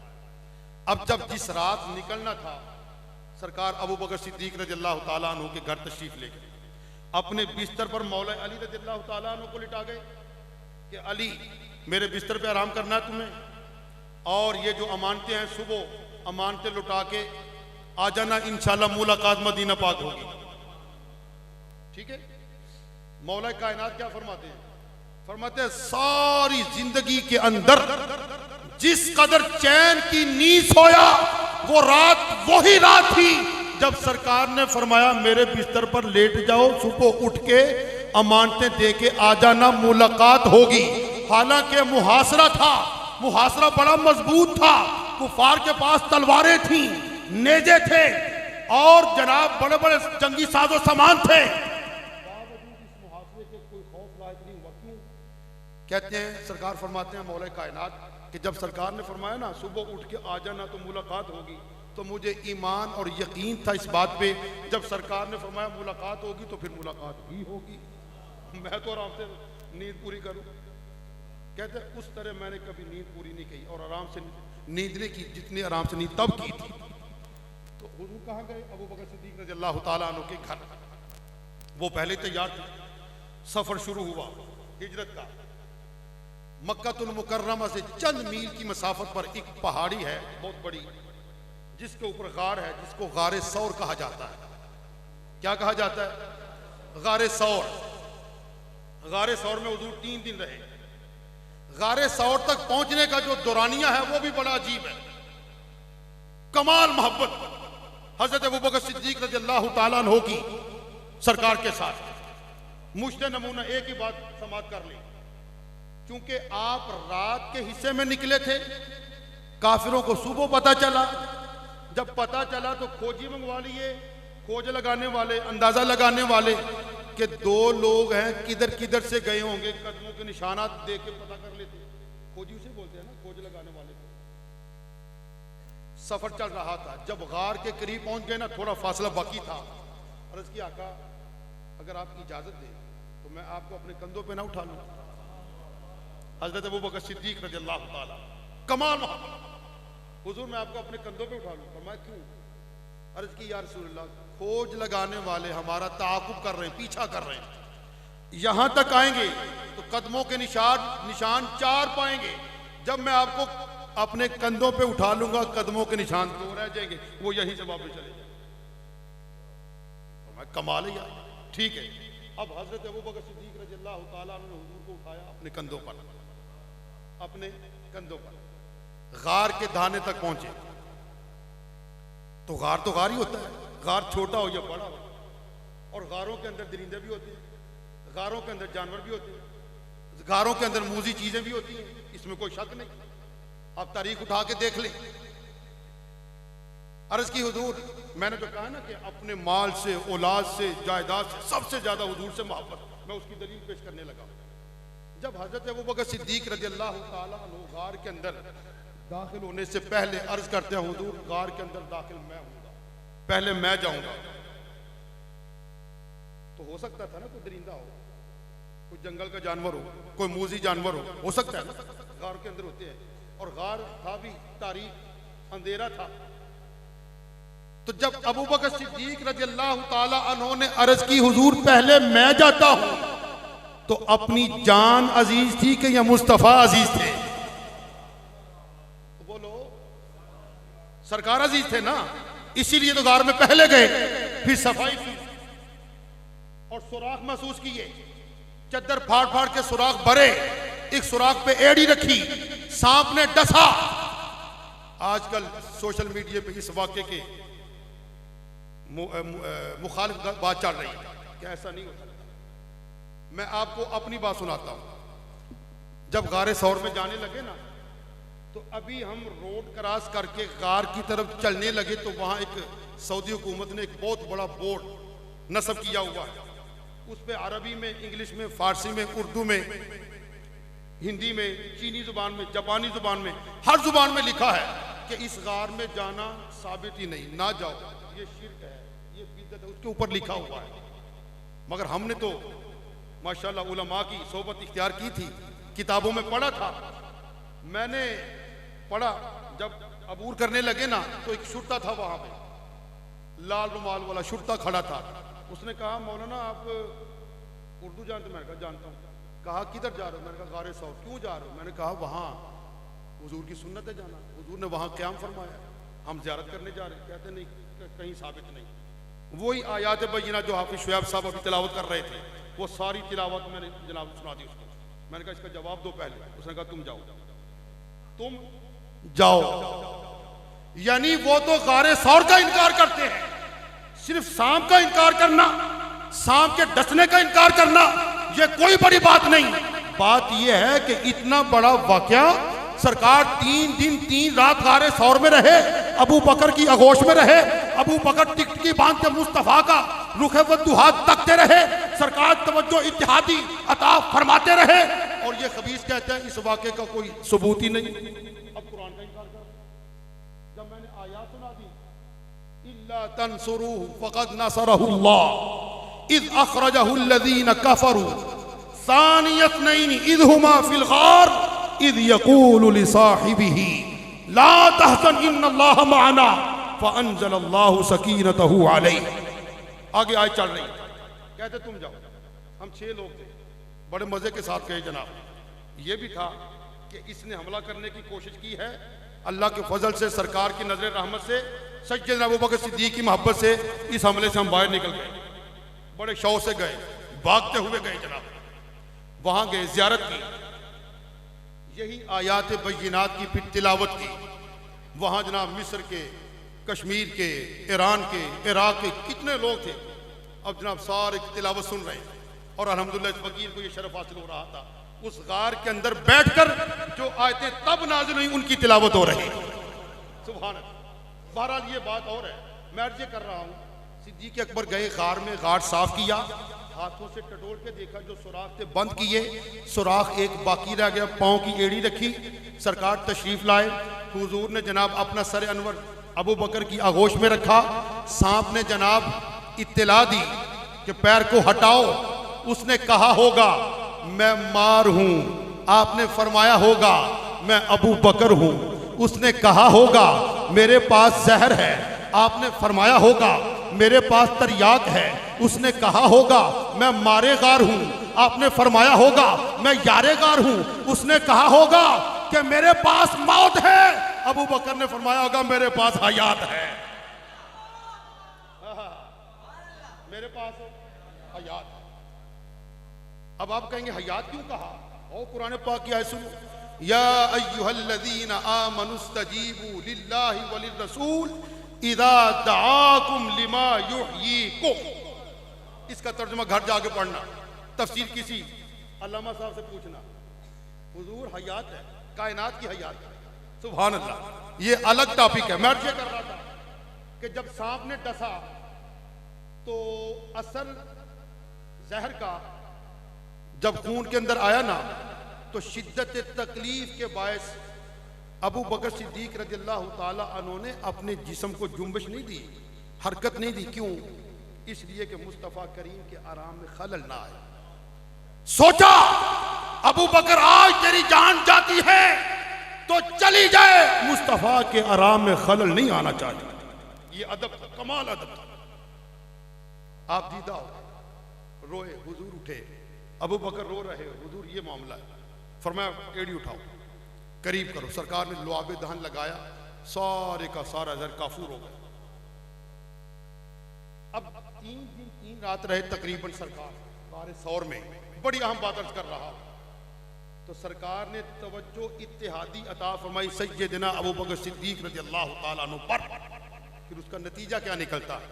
अब जब जिस रात निकलना था, सरकार अबू बकर सिद्दीक़ रज़ी अल्लाह ताला अन्हु के घर तशरीफ़ ले गए। अपने बिस्तर पर मौला अली रज़ी अल्लाह ताला अन्हु को लिटा गए कि अली, मेरे बिस्तर पे आराम करना है तुम्हें, और ये जो अमानतें हैं सुबह अमानतें लुटा के आ जाना, इंशाल्लाह मुलाकात मदीना पाक होगी। ठीक है। मौला कायनात क्या फरमाते हैं? फरमाते हैं सारी जिंदगी के अंदर जिस कदर चैन की नींद सोया, वो रात वही रात थी जब सरकार ने फरमाया मेरे बिस्तर पर लेट जाओ, सुबह उठ के अमानतें दे के आ जाना, मुलाकात होगी। हालांकि मुहासरा था, मुहासरा बड़ा मजबूत था, कुफार के पास तलवारें थी, नेजे थे और जनाब बड़े बड़े जंगी साजो सामान थे। कहते हैं, सरकार फरमाते हैं मौला कायनात कि जब सरकार ने फरमाया ना सुबह उठ के आ जाना तो मुलाकात होगी, तो मुझे ईमान और यकीन था इस बात पे, जब सरकार ने फरमाया मुलाकात होगी तो फिर मुलाकात ही होगी। मैं तो आराम से नींद पूरी करूं। कहते हैं उस तरह मैंने कभी नींद पूरी नहीं की और आराम से नींद नहीं की जितनी आराम से नींद तब की थी। तो हुजूर कहाँ गए? अबू बकर सिद्दीक़ रज़ी अल्लाह ताला अन्हु के घर। वो पहले तैयार थे। सफर शुरू हुआ हिजरत का। मक्कातुल मुकर्रमा से चंद मील की मसाफत पर एक पहाड़ी है बहुत बड़ी, जिसके ऊपर गार है, जिसको गारे सौर कहा जाता है। क्या कहा जाता है? गारे सौर। गारे सौर में हुजूर 3 दिन रहे। गारे सौर तक पहुंचने का जो दौरानिया है वो भी बड़ा अजीब है, कमाल मोहब्बत हजरत अबू बकर सिद्दीक रज़ी अल्लाह ताला अन्हु की सरकार के साथ। मुश्ते नमूना एक ही बात समाप्त कर ली, क्योंकि आप रात के हिस्से में निकले थे, काफिरों को सुबह पता चला। जब पता चला तो खोजी मंगवा लिए, खोज लगाने वाले, अंदाजा लगाने वाले कि 2 लोग हैं, किधर किधर से गए होंगे, कदमों के निशानात देख के पता कर लेते। खोजी उसे बोलते हैं ना, खोज लगाने वाले को। सफर चल रहा था, जब गार के करीब पहुंच गए ना, थोड़ा फासला बाकी था। अर्ज की आका, अगर आप इजाजत दें तो मैं आपको अपने कंधों पे ना उठा लूं। हजरत अबू बकर सिद्दीक रज़ी अल्लाह ताला, कमाल मोहब्बत, हुजूर मैं आपको अपने कंधों पे उठा लूं। फरमाया क्यों? अर्ज की या रसूलल्लाह, खोज लगाने वाले हमारा ताक़ुब कर रहे हैं, पीछा कर रहे हैं, यहां तक आएंगे तो कदमों के निशान 4 पाएंगे। जब मैं आपको अपने कंधों पे उठा लूंगा, कदमों के निशान 2 रह जाएंगे, वो यही जवाब में चले जाएंगे। फरमाया कमाल है यार, ठीक है। अब हजरत अबू बकर सिद्दीक रज़ी अल्लाह ताला अन्हु ने हुजूर को उठाया अपने कंधों पर, अपने कंधों पर, गार के दाने तक पहुंचे। तो गार ही होता है, गार छोटा हो या बड़ा हो, और गारों के अंदर दरिंदे भी होते हैं, गारों के अंदर जानवर भी होते हैं, गारों के अंदर मूजी चीजें भी होती हैं, इसमें कोई शक नहीं। आप तारीख उठा के देख लें। अर्ज की हुजूर, मैंने जो कहा ना कि अपने माल से, औलाद से, जायदाद से सबसे ज्यादा हुजूर से मोहब्बत, मैं उसकी दलील पेश करने लगा। जब हजरत अबू बकर सिद्दीक रज़ी अल्लाह ताला अन्हु गार के अंदर दाखिल होने से पहले अर्ज करते हैं, हुजूर गार के अंदर दाखिल मैं हूंगा, पहले मैं जाऊंगा। तो हो सकता था ना कोई दरिंदा हो, कोई जंगल का जानवर हो, कोई मूजी जानवर हो सकता है ना, गार के अंदर होते हैं। और गार था भी तारीक, अंधेरा था। तो जब अबू बकर सिद्दीक रज़ी अल्लाह ताला अन्हु ने अर्ज की, हुजूर पहले मैं जाता हूं, तो अपनी जान अजीज थी कि या मुस्तफा अजीज थे? बोलो, सरकार अजीज थे ना, इसीलिए तो गार में पहले गए, फिर सफाई की, और सुराख महसूस किए, चद्दर फाड़ फाड़ के सुराख भरे, एक सुराख पे एड़ी रखी, सांप ने डसा। आजकल सोशल मीडिया पे इस वाक्य के मुखालिफ बात चल रही है, क्या ऐसा नहीं हो सकता? मैं आपको अपनी बात सुनाता हूं। जब गारे सौर में जाने लगे ना, तो अभी हम रोड क्रॉस करके गार की तरफ चलने लगे तो वहां एक सऊदी हुकूमत ने एक बहुत बड़ा बोर्ड नस्ब किया हुआ है। उस पे अरबी में, इंग्लिश में, फारसी में, उर्दू में, हिंदी में, चीनी जुबान में, जापानी जुबान में, हर जुबान में लिखा है कि इस गार में जाना साबित ही नहीं, ना जाओ, ये शिर्क है, ये बिदअत है, उसके ऊपर लिखा हुआ है। मगर हमने तो माशाल्लाह उलमा की सोबत इख्तियार की थी, किताबों में पढ़ा था। मैंने पढ़ा, जब अबूर करने लगे ना तो एक शुरता था वहां पे, लाल रुमाल वाला शुरता खड़ा था। उसने कहा मौलाना आप उर्दू जानते? मैंने कहा जानता हूँ। कहा किधर जा रहे हो? मैंने कहा गारे सौर। क्यों जा रहे हो? मैंने कहा वहाँ हुजूर की सुन्नत है जाना, हुजूर ने वहाँ क़याम फरमाया, हम ज़ियारत करने जा रहे हैं। कहते नहीं, कहीं साबित नहीं। वही आयात बय्यिना जो हाफिज शुएब साहब अभी तिलावत कर रहे थे, वो सारी तिलावत मैंने जनाब सुना दी उसको। मैंने कहा इसका जवाब दो पहले। उसने कहा तुम जाओ, तुम जाओ। यानी वो तो गारे सौर का इनकार करते हैं। सिर्फ सांप का इनकार करना, सांप के डसने का इनकार करना, ये कोई बड़ी बात नहीं। बात यह है कि इतना बड़ा वाकया, सरकार 3 दिन 3 रात गारे सौर में रहे, अबू बकर की आगोश में रहे, अबू बकर टिकटकी बांध के मुस्तफा का रुखे वद्दुहा तकते रहे, सरकार तवज्जो इत्तिहादी अता फरमाते रहे, और ये खबीस कहते हैं इस वाक़े का कोई सबूत ही नहीं। अब कुरान का इनकार कर। जब मैंने आयात सुना दी, इल्ला तंसुरूहु फक़द नसरहुल्लाह इज़ अख़रजहुल्लज़ीना कफ़रू सानियस्नैनि इज़ हुमा फ़िल ग़ार इज़ यक़ूलु लिसाहिबिही ला तहज़न इन्नल्लाह मअना फ़अंज़लल्लाहु सकीनतहु अलैहि। आगे आयत चल रही, कहते तुम जाओ। हम 6 लोग थे, बड़े मजे के साथ गए जनाब। ये भी था कि इसने हमला करने की कोशिश की है, अल्लाह के फजल से, सरकार की नजर रहमत से, सैयदना अबू बकर सिद्दीक की मोहब्बत से इस हमले से हम बाहर निकल गए। बड़े शौक से गए, भागते हुए गए जनाब। वहां गए, जियारत की, यही आयात बय्यिनात की फिर तिलावत की। वहां जनाब मिस्र के, कश्मीर के, ईरान के, इराक के कितने लोग थे। अब जनाब सारे तिलावत सुन रहे हैं, और अल्हम्दुलिल्लाह इस फकीर को ये शरफ हासिल हो रहा था, उस गार के अंदर बैठकर जो आयतें तब नाज़िल हुई उनकी तिलावत हो रही। सुभान अल्लाह। बहरहाल ये बात और है, मैं अर्ज़ कर रहा हूँ, सिद्दीक़ अकबर गए गार में, गार साफ किया, हाथों से टटोल के देखा, जो सुराख थे बंद किए, सुराख एक बाकी रह गया, पाँव की एड़ी रखी। सरकार तशरीफ लाए, हुजूर ने जनाब अपना सर अनवर अबू बकर की आगोश में रखा। सांप ने जनाब इत्तला दी कि पैर को हटाओ। उसने कहा होगा मैं मार हूं, आपने फरमाया होगा मैं अबू बकर हूं। उसने कहा होगा मेरे पास जहर है, आपने फरमाया होगा मेरे पास तरियाक है। उसने कहा होगा मैं मारेगार हूं, आपने फरमाया होगा मैं यारेगार हूं। उसने कहा होगा कि मेरे पास मौत है, अबू बकर ने फरमाया होगा मेरे पास हयात है। मेरे पास हयात है। अब आप कहेंगे हयात क्यों कहा? और कुरान पाक की आयत सुनो, या अय्युहल्लज़ीना आमनुस्तजीबू लिल्लाहि वलिर्रसूल इज़ा दआकुम लिमा युहयीकुम। इसका तर्जुमा घर जाके पढ़ना, तफसीर किसी अल्लामा साहब से पूछना। हुजूर हयात है, कायनात की हयात है। सुभान अल्लाह। ये अलग टॉपिक है। मैं ये कर रहा था कि जब सांप ने डसा तो असल जहर का जब खून के अंदर आया ना, तो शिद्दत तकलीफ के बायस अबू बकर सिद्दीक रज़ियल्लाहु ताला अन्हु ने अपने जिस्म को जुम्बिश नहीं दी, हरकत नहीं दी। क्यों? इसलिए कि मुस्तफ़ा करीम के आराम में खलल ना आए। सोचा अबू बकर आज तेरी जान जाती है तो चली जाए, मुस्तफ़ा के आराम में खलल नहीं आना चाहिए। ये अदब था, कमाल अदब था। आप दीदा हो, रोए, हुजूर उठे, अबू बकर रो रहे हो, हुजूर ये मामला है। फरमाया एड़ी उठाओ, करीब करो। सरकार ने लुआबे दहन लगाया, सारे का सारा जहर काफूर हो गया। अब 3 दिन 3 रात रहे तकरीबन सरकार गारे सौर में। बड़ी अहम बात अर्ज कर रहा हूं। तो सरकार ने तवज्जो इत्तेहादी अता फरमाई सैयदना अबू बकर सिद्दीक रज़ी अल्लाह ताला अन्हु पर। फिर उसका नतीजा क्या निकलता है?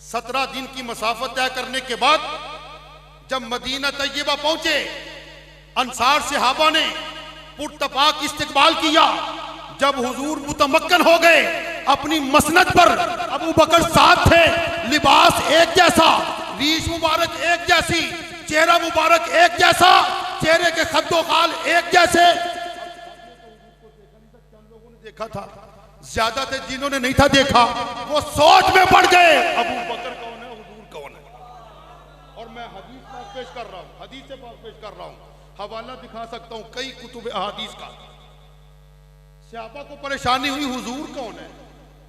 17 दिन की मसाफत तय करने के बाद जब मदीना तैयबा पहुंचे, अंसार सहाबा ने पुरतपाक इस्तकबाल किया। जब हुजूर मुतमक्कन हो गए अपनी मसनद पर, अबू बकर साथ थे, लिबास एक जैसा, रीश मुबारक एक जैसी, चेहरा मुबारक एक जैसा, चेहरे के खद्दो खाल एक जैसे। लोगों ने देखा था, ज्यादा थे जिन्होंने नहीं था देखा, वो सोच में पड़ गए अबू बकर कौन है, हुजूर कौन है। और मैं हदीस पाक पेश कर रहा हूं, हदीस से पाक पेश कर रहा हूं, हवाला दिखा सकता हूं कई कुतुब अहादीस का। सहाबा को परेशानी हुई, हुजूर कौन है,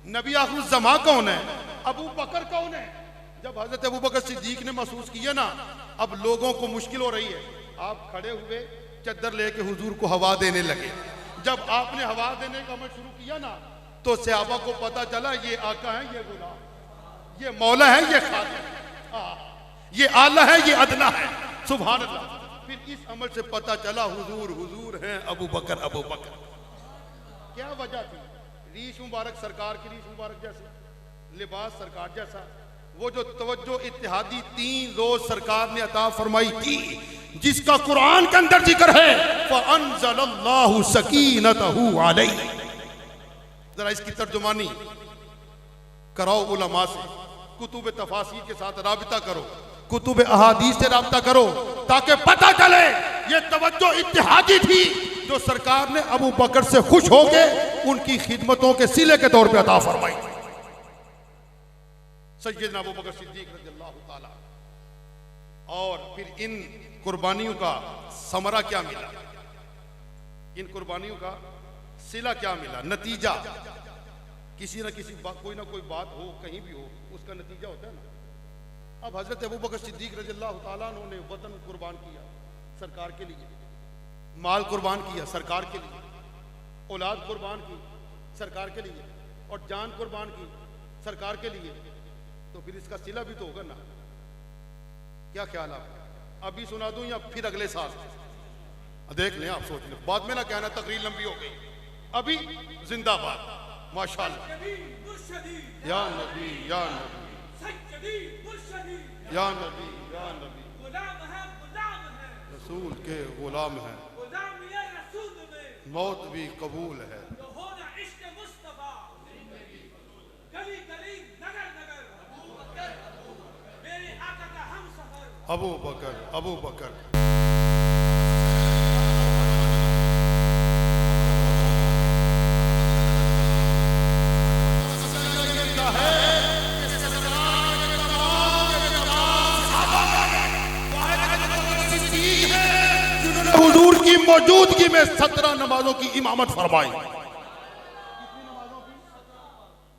नबी आखिर ज़मा कौन है, अबू बकर कौन है। जब हजरत अबू बकर सिद्दीक ने महसूस किया ना अब लोगों को मुश्किल हो रही है, आप खड़े हुए चद्दर लेके हुजूर को हवा देने लगे। जब आपने हवा देने का अमल शुरू किया ना तो सहाबा को पता चला ये आका है, ये गुलाम, ये मौला है, ये खादिम, ये आला है, ये अदना है। सुभान अल्लाह। फिर इस अमल से पता चला हुजूर हुजूर हैं अबू बकर, अबू बकर। क्या वजह थी? रीश मुबारक सरकार की रीश मुबारक जैसे, लिबास सरकार जैसा, वो जो तवज्जो इत्तेहादी 3 रोज सरकार ने अता फरमाई थी, जिसका कुरान के अंदर जिक्र है, फ़अंज़लल्लाहु सकीनतहु अलैहि। जरा इसकी तर्जुमानी कराओ उलमा से, कुतुब तफासीर के साथ राबिता करो, कुतुब अहादीस से राबिता करो, ताकि पता चले ये तवज्जो इत्तेहादी थी जो सरकार ने अबू बकर से खुश होके उनकी खिदमतों के सिले के तौर पे अता फरमाई। सैयदना अबू बकर सिद्दीक रज़ियल्लाहु ताला। और फिर इन कुर्बानियों का समरा क्या मिला, इन कुर्बानियों का सिला क्या मिला, नतीजा। किसी ना किसी कोई ना कोई बात हो, कहीं भी हो, उसका नतीजा होता है ना। अब हजरत अबू बकर सिद्दीक रज़ियल्लाहु ताला ने वतन कुर्बान किया सरकार के लिए, माल कुर्बान किया सरकार के लिए, औलाद कुर्बान की सरकार के लिए, और जान कुर्बान की सरकार के लिए। तो फिर इसका सिला भी तो होगा ना। क्या ख्याल आप? अभी सुना दूं या फिर अगले साल? देख लें, आप सोच लें, बाद में ना कहना तकरीर लंबी हो गई। अभी जिंदाबाद माशाअल्लाह। या नबी या नबी या नबी या नबी, रसूल के गुलाम हैं, मौत भी कबूल है। अबू बकर, अबू बकर। हुजूर की मौजूदगी में 17 नमाजों की इमामत फरमाई,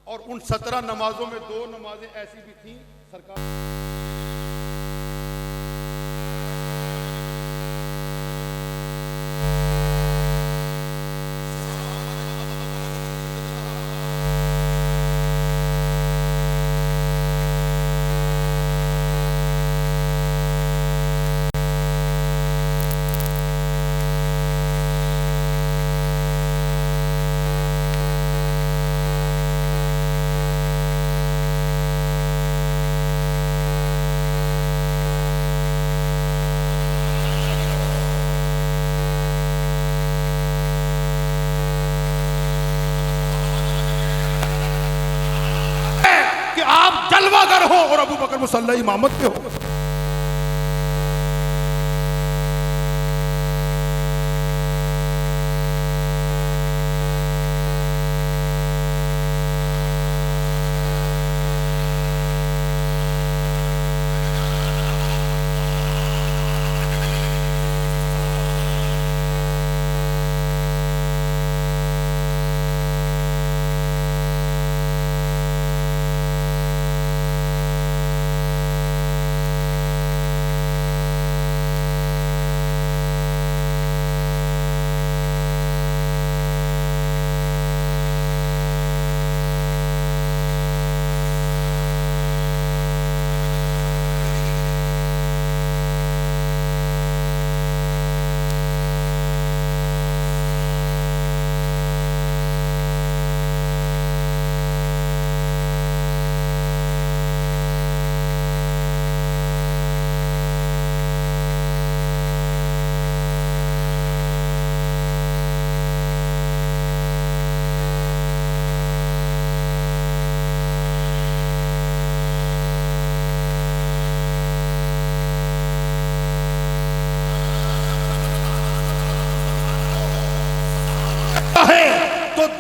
और उन 17 नमाजों में 2 नमाजें ऐसी भी थी सरकार जलवागर हो और अबू बकर मुसल्ला इमामत पे हो।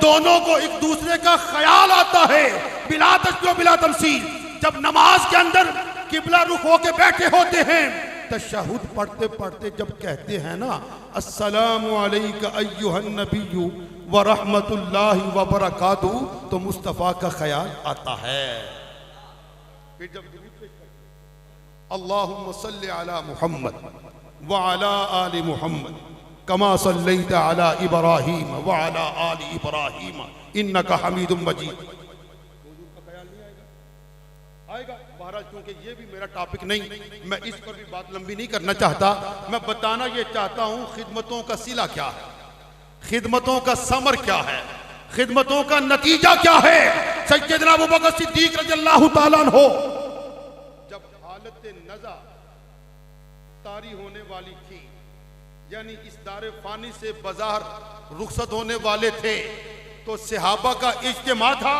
दोनों को एक दूसरे का ख्याल आता है बिला तशबीह बिला तमसील। जब नमाज के अंदर किबला रुख होके बैठे होते हैं, तशहुद पढ़ते पढ़ते जब कहते हैं ना अस्सलामु अलैका अय्युहन नबिय्यु व रहमतुल्लाहि व बरकातुहू, तो मुस्तफ़ा का ख्याल आता है। फिर जब अल्लाहुम्मा सल्लि अला मुहम्मद व अला आलि मुहम्मद कमा सल्लैता अला इब्राहीम व अला आलि इब्राहीम इन्नका हमीदुम मजीद, हुजूर का ख्याल नहीं आएगा? बहरहाल क्योंकि ये भी मेरा टॉपिक नहीं, मैं इस पर भी बात लंबी नहीं करना चाहता। मैं बताना ये चाहता हूं खिदमतों का सिला क्या है, खिदमतों का समर क्या है, खिदमतों का नतीजा क्या है। सैयदना अबू बकर सिद्दीक रज़ियल्लाहु ताला अन्हु जब हालत नज़ा तारी होने वाली थी, यानी इस दारे फानी से बाजार रुखसत होने वाले थे, तो सहाबा का इज्तिमा था,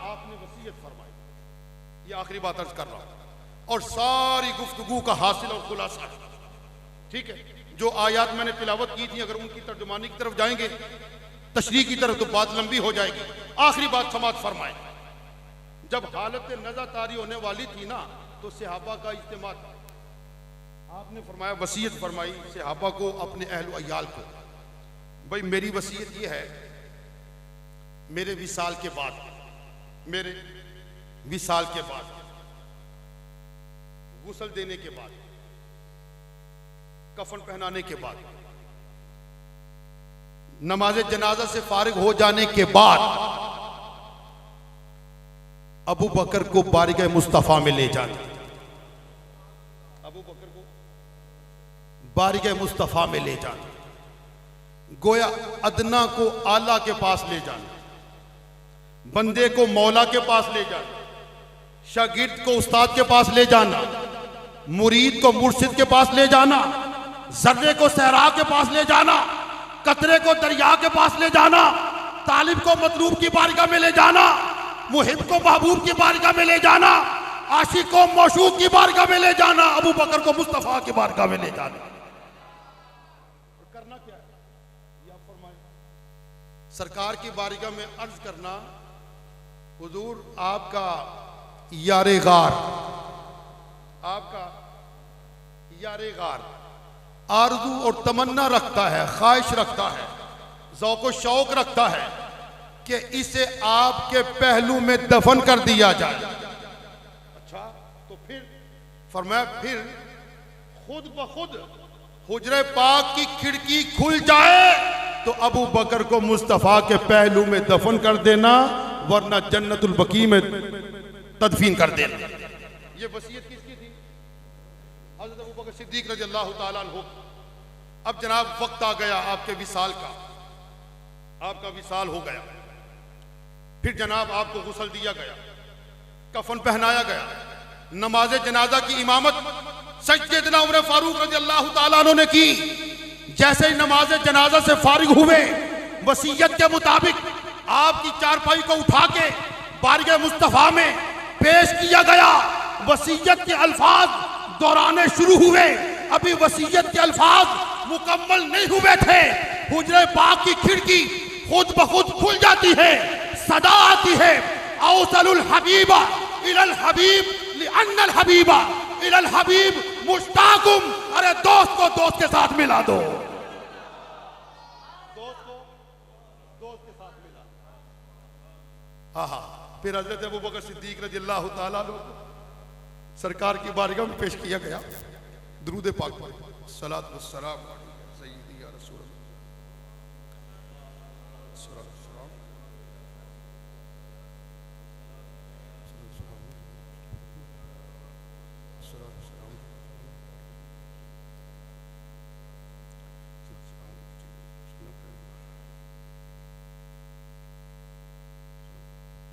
आपने वसीयत फरमाई। ये आखिरी बात अर्ज कर रहा हूं और सारी गुफ्तगू का हासिल और खुलासा है, ठीक है। जो आयात मैंने तिलावत की थी, अगर उनकी तर्जुमानी की तरफ जाएंगे, तशरीह की तरफ, तो बात लंबी हो जाएगी। आखिरी बात समात फरमाए। जब हालत नज़ा तारी होने वाली थी ना, तो सहाबा का इज्तिमा था, आपने फरमाया, वसीयत फरमाई सहाबा को, अपने अहल अयाल को, भाई मेरी वसीयत ये है, मेरे विसाल के बाद, मेरे विसाल के बाद, गुस्ल देने के बाद, कफन पहनाने के बाद, नमाज जनाजा से फारिग हो जाने के बाद, अबू बकर को बारिगाह मुस्तफा में ले जाना, अबू बकर को बारिगाह मुस्तफा में ले जाना, गोया अदना को आला के पास ले जाना, बंदे को मौला के पास ले जाना, शागिर्द को उस्ताद के पास ले जाना, मुरीद को मुर्शिद के पास ले जाना, जर्रे को सहरा के पास ले जाना, कतरे को दरिया के पास ले जाना, तालिब को मतलूब की बारगाह में ले जाना, मुहिब को महबूब की बारगाह में ले जाना, आशिक को मौशूक की बारगाह में ले जाना, अबू बकर को मुस्तफा की बारगाह में ले जाना। करना क्या है ये आप फरमाएं। सरकार की बारगाह में अर्ज करना, हुजूर आपका यारे गार, आपका यारे गार आरज़ू और तमन्ना रखता है, ख्वाहिश रखता है, ज़ौक़ व शौक़ रखता है कि इसे आपके पहलू में दफन कर दिया जाए। अच्छा, तो फिर फरमाया, फिर खुद ब खुद हुजरे पाक की खिड़की खुल जाए तो अबू बकर को मुस्तफ़ा के पहलू में दफन कर देना, वरना जन्नतुल बकी में तदफीन कर देना। ये वसीयत किसकी थी? हज़रत अबू बकर सिद्दीक रज़ियल्लाहु ताला अन्हु। अब जनाब वक्त आ गया आपके विसाल का, आपका विसाल हो गया, फिर जनाब आपको गुस्ल दिया गया, कफन पहनाया गया, नमाज जनाजा की इमामत सैयदना उमर फारूक रज़ियल्लाहु ताला अन्हु ने की। जैसे ही नमाज जनाजा से फारिग हुए, वसीयत के मुताबिक आपकी चारपाई को उठा के बारगाह मुस्तफा में पेश किया गया। वसीयत के अल्फाज दोहराने शुरू हुए, अभी वसीयत के अल्फाज मुकम्मल नहीं हुए थे, हुजरे पाक की खिड़की खुद ब खुद खुल जाती है, सदा आती है, औसलुल हबीबा इलल हबीब लिअन्नल हबीबा इलल हबीब मुश्ताकुम। अरे दोस्त को दोस्त के साथ मिला दो, दोस्त को दोस्त के साथ मिला। आहा, फिर हजरत अबू बकर सिद्दीक रज़ियल्लाहु ताला अन्हु सरकार की बारगाह में पेश किया गया। दुरूद पाक पर सलात व सलाम सय्यदी या रसूल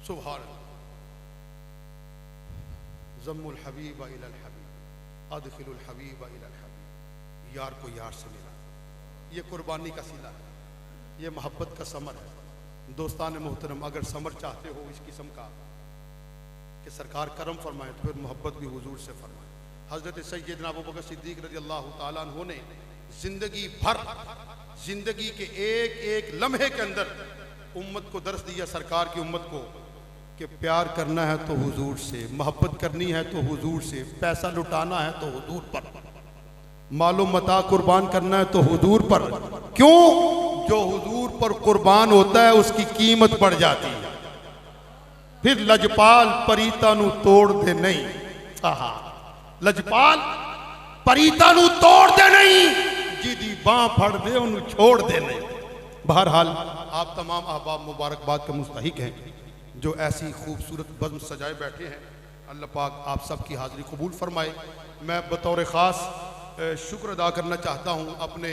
सुभान ज़म्मुल हबीब इलल हबीब अदखिलुल हबीब इलल हबीब। यार को यार से मिला, ये कुर्बानी का सिला है, ये मोहब्बत का समर है। दोस्तान मोहतरम, अगर समर चाहते हो इस किस्म का कि सरकार करम फरमाए, तो फिर मोहब्बत भी हुजूर से फरमाए। हज़रत सैयदना अबू बकर सिद्दीक रज़ियल्लाहु ताला अन्हु ने जिंदगी भर, जिंदगी के एक एक लम्हे के अंदर उम्मत को दर्स दिया, सरकार की उम्मत को, कि प्यार करना है तो हुजूर से, मोहब्बत करनी है तो हुजूर से, पैसा लुटाना है तो हुजूर पर, मालो मता कुर्बान करना है तो हुजूर पर। क्यों? जो हुजूर पर कुर्बान होता है उसकी कीमत बढ़ जाती है। फिर लजपाल परीता नू तोड़ दे नहीं, आहा, लजपाल परीता नू तोड़ दे नहीं, जिदी बां फड़ दे उन्हें छोड़ दे नहीं। बहरहाल आप तमाम अहबाब मुबारकबाद के मुस्तहिक हैं जो ऐसी खूबसूरत बज़्म सजाए बैठे हैं। अल्लाह पाक आप सब की हाज़िरी कबूल फरमाए। मैं बतौर ख़ास शुक्र अदा करना चाहता हूँ अपने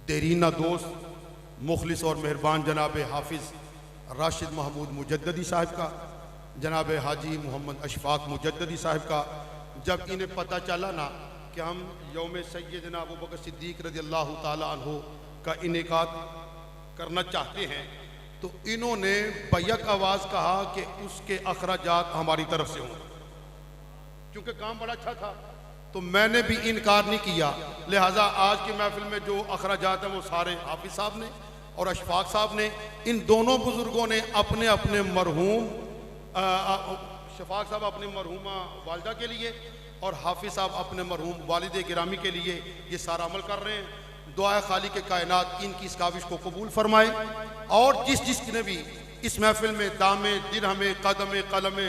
देरीना दोस्त, मुखलिस और मेहरबान जनाब हाफिज़ राशिद महमूद मुजद्ददी साहब का, जनाब हाजी मोहम्मद अशफाक मुजद्ददी साहब का। जब इन्हें पता चला ना कि हम यौम सैयदना अबू बकर सिद्दीक़ रज़ियल्लाहु ताला अन्हु का इनेकाद करना चाहते हैं, तो इन्होंने बैक आवाज़ कहा कि उसके अखराजात हमारी तरफ से हों, क्योंकि काम बड़ा अच्छा था। तो मैंने भी इनकार नहीं किया, लिहाजा आज की महफिल में जो अखराजात हैं वो सारे हाफिज़ साहब ने और अशफाक साहब ने, इन दोनों बुज़ुर्गों ने अपने अपने मरहूम, शफाक साहब अपने मरहूमा वालदा के लिए और हाफिज़ साहब अपने मरहूम वालिद गिरामी के लिए ये सारा अमल कर रहे हैं। दुआ खालिक कायनात इनकी इस काविश को कबूल फरमाए, और जिस जिसने भी इस महफिल में दामे दिरहमे कदमे कलमे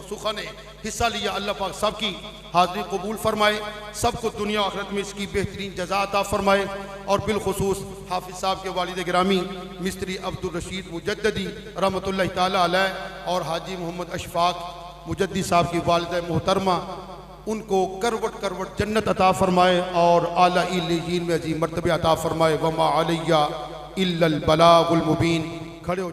सुखने हिस्सा लिया, अल्लाह पाक सबकी हाज़िरी कबूल फरमाए, सबको दुनिया आखिरत में इसकी बेहतरीन जज़ा अता फरमाए। और बिलखुसूस हाफिज़ साहब के वालिद गिरामी मिस्त्री अब्दुल रशीद मुजद्ददी रहमतुल्लाह ताला अलैह और हाजी मोहम्मद अशफाक मुजद्दी साहब की वालिदा मोहतरमा, उनको करवट करवट जन्नत अता फरमाए और आला इल्लियीन में अजीम मर्तबे अता फरमाए। वमा अलैया इल्लल बलागुल मुबीन। खड़े हो।